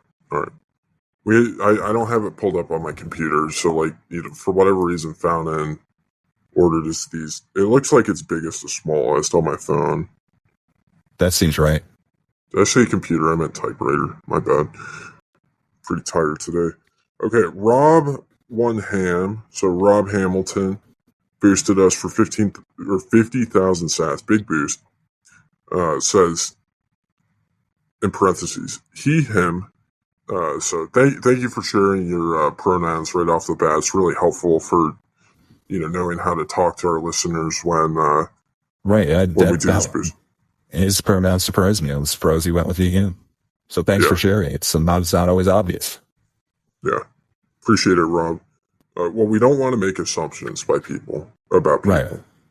I don't have it pulled up on my computer, so like, for whatever reason, Fountain ordered us these. It looks like it's biggest to smallest on my phone. That seems right. Did I say computer? I meant typewriter. My bad. Pretty tired today. Okay, Rob Ham. So Rob Hamilton boosted us for 50,000 sats. Big boost. Says in parentheses, he, him. So thank you for sharing your pronouns right off the bat. It's really helpful for knowing how to talk to our listeners when right. When we do this boost. His pronouns surprised me. I was surprised he went with him. So thanks for sharing. It's not always obvious. Yeah, appreciate it, Rob. Well, we don't want to make assumptions about people.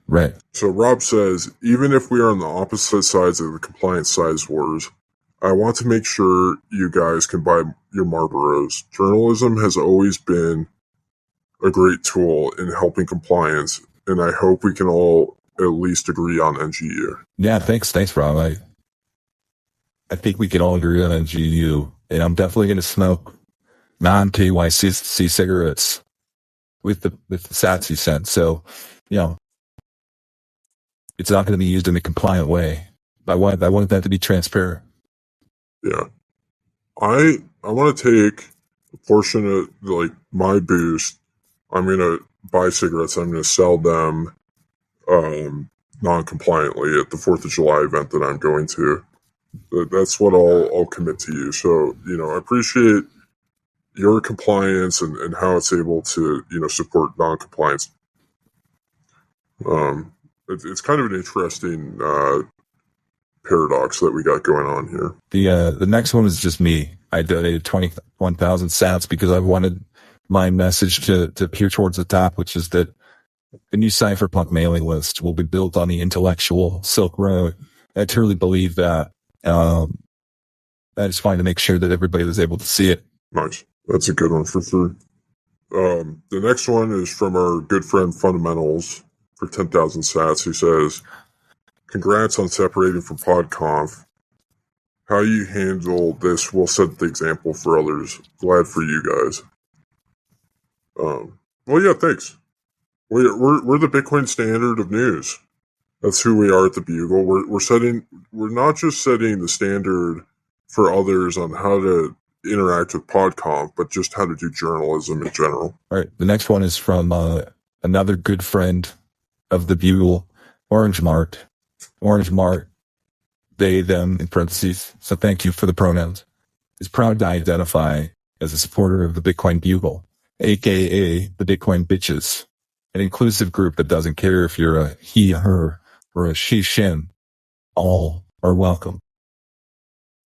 Right. So Rob says, even if we are on the opposite sides of the compliance size wars, I want to make sure you guys can buy your Marlboros. Journalism has always been a great tool in helping compliance, and I hope we can all at least agree on NGU. Yeah, thanks, Rob. I think we can all agree on NGU, and I'm definitely going to smoke non-KYC cigarettes with the sats you sent. So, it's not going to be used in a compliant way. I want that to be transparent. Yeah. I want to take a portion of my boost. I'm going to buy cigarettes. I'm going to sell them non-compliantly at the 4th of July event that I'm going to. That's what I'll commit to you. So, I appreciate your compliance and how it's able to, support non-compliance. It's kind of an interesting paradox that we got going on here. The next one is just me. I donated 21,000 sats because I wanted my message to appear towards the top, which is that the new cypherpunk mailing list will be built on the intellectual Silk Road. I truly believe that. I just wanted to make sure that everybody was able to see it. Nice. That's a good one for sure. The next one is from our good friend Fundamentals for 10,000 sats. He says, congrats on separating from PodConf. How you handle this will set the example for others. Glad for you guys. Well, yeah, thanks. We're the Bitcoin standard of news. That's who we are at the Bugle. We're not just setting the standard for others on how to interact with PodConf, but just how to do journalism in general. All right. The next one is from another good friend of the Bugle, Orange Mart. Orange Mart, they, them, in parentheses. So thank you for the pronouns. Is proud to identify as a supporter of the Bitcoin Bugle, aka the Bitcoin Bitches, an inclusive group that doesn't care if you're a he, her, or a she, shin. All are welcome.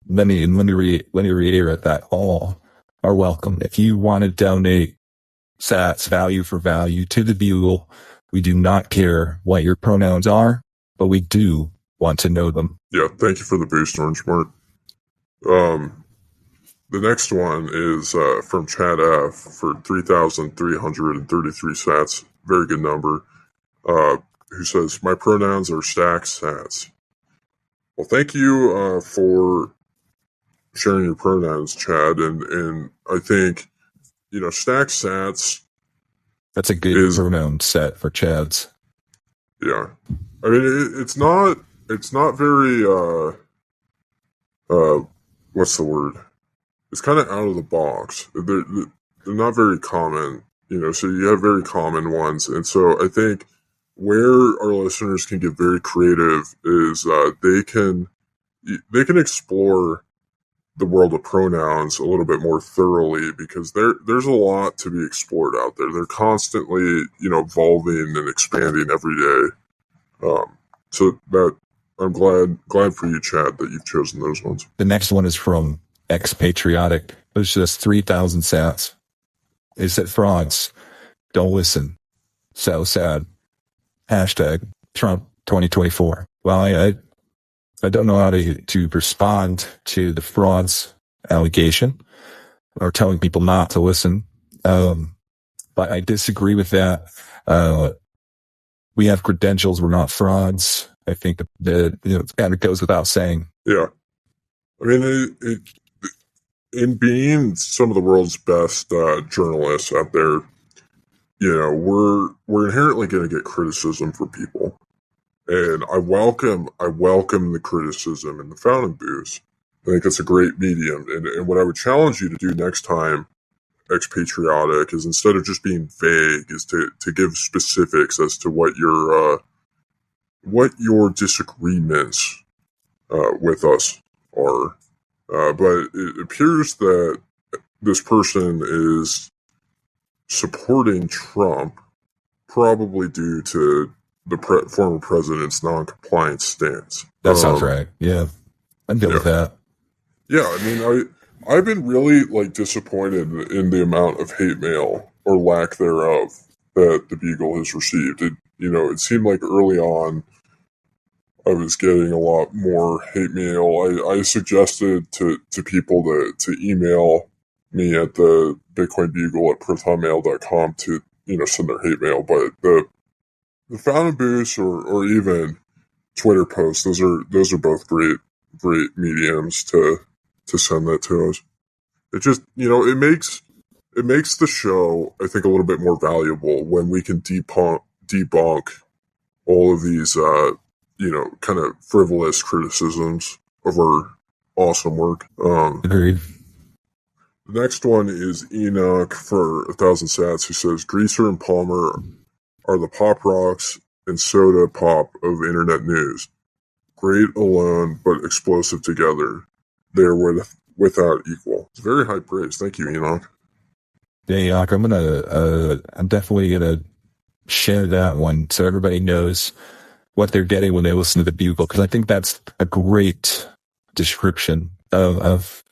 Let me reiterate that all are welcome. If you want to donate sats value for value to the Bugle, we do not care what your pronouns are, but we do want to know them. Yeah, thank you for the boost, Orange Mart. The next one is from Chad F for 3,333 sats. Very good number. Who says, my pronouns are stack sats. Well, thank you for sharing your pronouns, Chad. And I think, stack sats. That's a good pronoun set for Chads. Yeah. I mean, it's not very, what's the word? It's kind of out of the box. They're not very common, so you have very common ones. And so I think where our listeners can get very creative is they can explore the world of pronouns a little bit more thoroughly, because there's a lot to be explored out there. They're constantly, evolving and expanding every day. So that I'm glad for you, Chad, that you've chosen those ones. The next one is from Expatriotic. It's just 3,000 sats. It said, frauds, don't listen. So sad. Hashtag Trump 2024. Well, I don't know how to respond to the frauds allegation or telling people not to listen. But I disagree with that. We have credentials. We're not frauds. I think that it kind of goes without saying. Yeah. I mean, in being some of the world's best journalists out there, we're inherently going to get criticism from people. And I welcome the criticism and the fountain boost. I think it's a great medium. And what I would challenge you to do next time, Expatriotic, is instead of just being vague, is to give specifics as to what your disagreements with us are. But it appears that this person is supporting Trump, probably due to the former president's non-compliant stance. That sounds right. Yeah. I'm good with that. Yeah, I mean, I've been really disappointed in the amount of hate mail or lack thereof that the Bugle has received. It seemed like early on I was getting a lot more hate mail. I suggested to people to email me at the Bitcoin Bugle at protonmail.com to send their hate mail, but the fountain boost or even Twitter posts, those are both great mediums to send that to us. It just it makes the show, I think, a little bit more valuable when we can debunk all of these kind of frivolous criticisms of our awesome work. Agreed. The next one is Enoch for 1,000 sats, who says Greaser and Palmer are the pop rocks and soda pop of internet news. Great alone, but explosive together. They're without equal. It's very high praise. Thank you, Enoch. Yeah, Enoch, I'm definitely gonna share that one so everybody knows what they're getting when they listen to the Bugle, because I think that's a great description of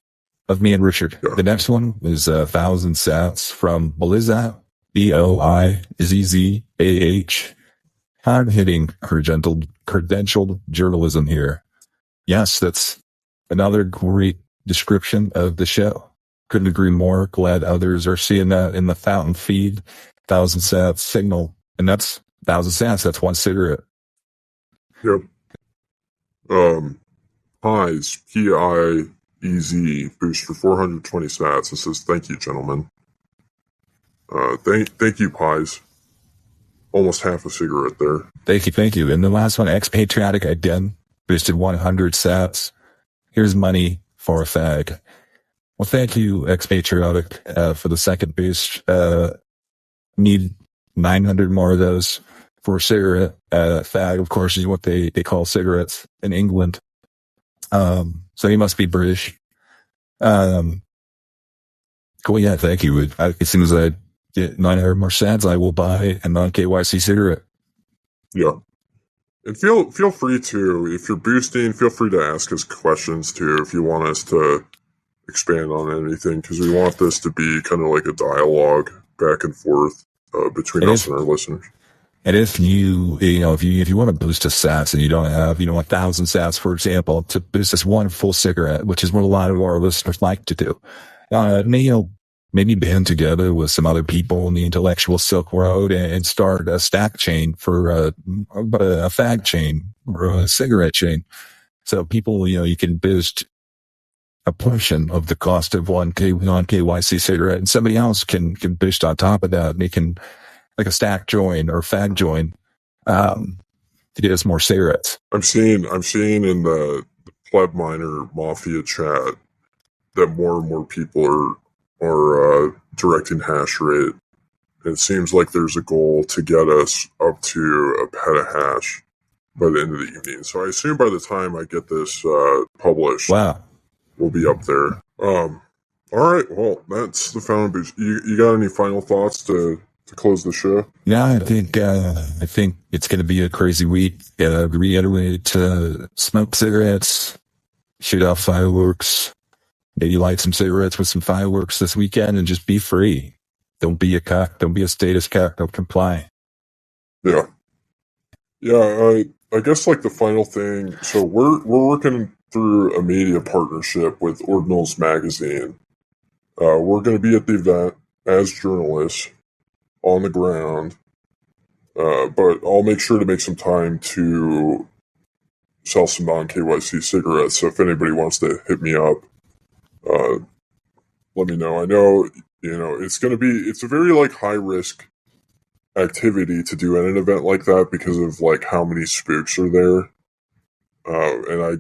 me and Richard. Yeah. The next one is 1,000 sats from Boizah, Boizzah. I'm hitting credentialed journalism here. Yes, that's another great description of the show. Couldn't agree more. Glad others are seeing that in the fountain feed. 1,000 sats signal, and that's 1,000 sats. That's one cigarette. Yep. Pies, PIEZ, boost for 420 sats. It says, thank you, gentlemen. Thank you, Pies. Almost half a cigarette there. Thank you. And the last one, Expatriotic again, boosted 100 sats. Here's money for a fag. Well, thank you, Expatriotic, for the second boost. Need 900 more of those for a cigarette. Fag, of course, is what they call cigarettes in England. So he must be British. Cool, yeah, thank you. As soon as I get 900 more sats, I will buy a non-KYC cigarette. Yeah. And feel free to, if you're boosting, feel free to ask us questions too, if you want us to expand on anything, because we want this to be kind of like a dialogue back and forth between us and our listeners. And if you want to boost a sats and you don't have, 1,000 sats, for example, to boost this one full cigarette, which is what a lot of our listeners like to do, maybe band together with some other people in the intellectual Silk Road and start a stack chain for a fag chain or a cigarette chain. So people, you can boost a portion of the cost of one non-KYC cigarette, and somebody else can boost on top of that. And they can, like a stack join or fag join, to get us more cigarettes. I'm seeing in the pleb miner mafia chat that more and more people are directing hash rate. And it seems like there's a goal to get us up to a petahash by the end of the evening. So I assume by the time I get this published, Wow, will be up there. All right, well, that's the Found Boost. You got any final thoughts to close the show? Yeah, I think it's going to be a crazy week. Reiterate to smoke cigarettes, shoot off fireworks, maybe light some cigarettes with some fireworks this weekend, and just be free. Don't be a cock. Don't be a status cock. Don't comply. Yeah. I guess like the final thing. So we're working through a media partnership with Ordinals Magazine. We're going to be at the event as journalists on the ground, but I'll make sure to make some time to sell some non-KYC cigarettes. So if anybody wants to hit me up, let me know. I know, it's a very like high risk activity to do at an event like that because of like how many spooks are there. And I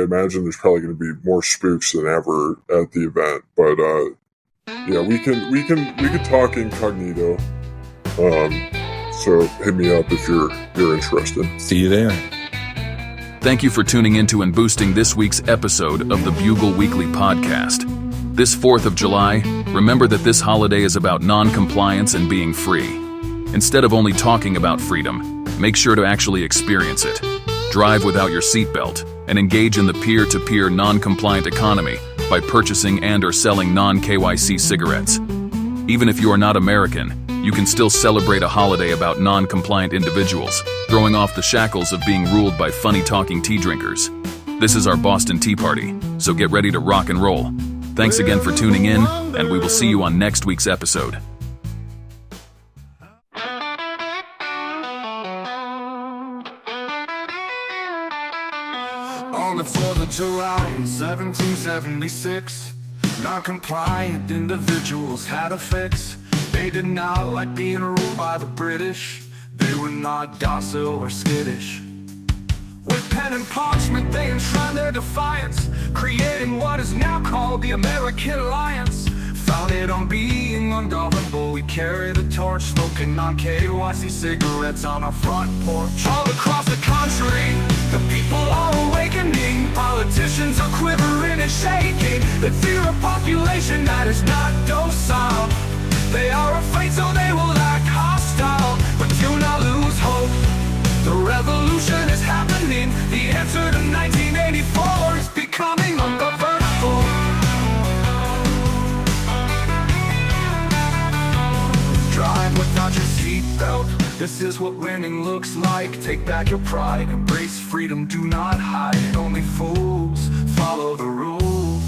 imagine there's probably going to be more spooks than ever at the event, but yeah, we can talk incognito. So hit me up if you're interested. See you there. Thank you for tuning into and boosting this week's episode of the Bugle Weekly podcast. This 4th of July, remember that this holiday is about non-compliance and being free. Instead of only talking about freedom, make sure to actually experience it. Drive without your seatbelt and engage in the peer-to-peer non-compliant economy by purchasing and or selling non-KYC cigarettes. Even if you are not American, you can still celebrate a holiday about non-compliant individuals, throwing off the shackles of being ruled by funny-talking tea drinkers. This is our Boston Tea Party, so get ready to rock and roll. Thanks again for tuning in, and we will see you on next week's episode. On the 4th of July in 1776, non-compliant individuals had a fix. They did not like being ruled by the British. They were not docile or skittish. With pen and parchment they enshrined their defiance, creating what is now called the American Alliance. Founded on being ungovernable, we carry the torch, smoking non-KYC cigarettes on our front porch. All across the country, the people are awakening. Politicians are quivering and shaking. They fear a population that is not docile. They are afraid, so they will act hostile. But do not lose hope, the revolution is happening. The answer to 1984 is becoming ungovernable. Drive without your seatbelt, this is what winning looks like. Take back your pride, embrace freedom, do not hide. Only fools follow the rules.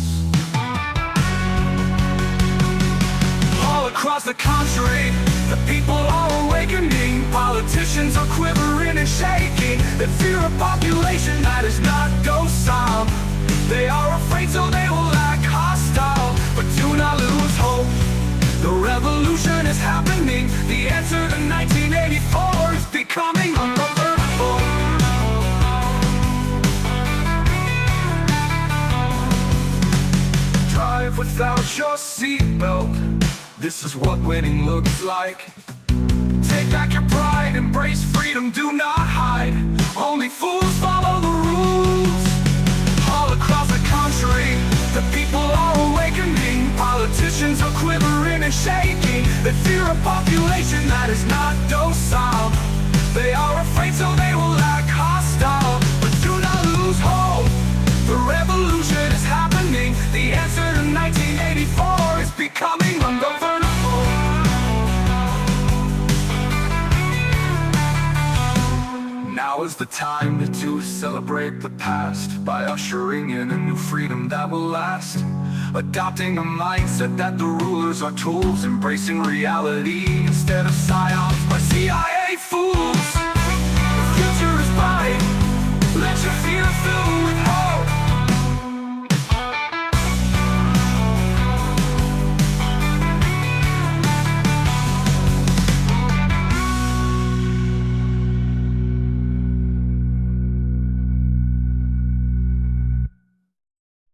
All across the country, the people are awakening. Politicians are quivering and shaking. They fear a population that is not docile. They are afraid, so they will act hostile. But do not lose hope, the revolution is happening. The answer to 1984 is becoming ungovernable. Drive without your seatbelt, this is what winning looks like. Take back your pride, embrace freedom, do not hide. Only fools follow the rules. All across the country, the people are awakening. Politicians are quivering and shaking. They fear a population that is not docile. They are afraid, so they will act hostile. But do not lose hope, the revolution is happening. The answer to 1984 is becoming ungovernable. Now is the time to celebrate the past by ushering in a new freedom that will last. Adopting a mindset that the rulers are tools, embracing reality instead of psyops by CIA fools.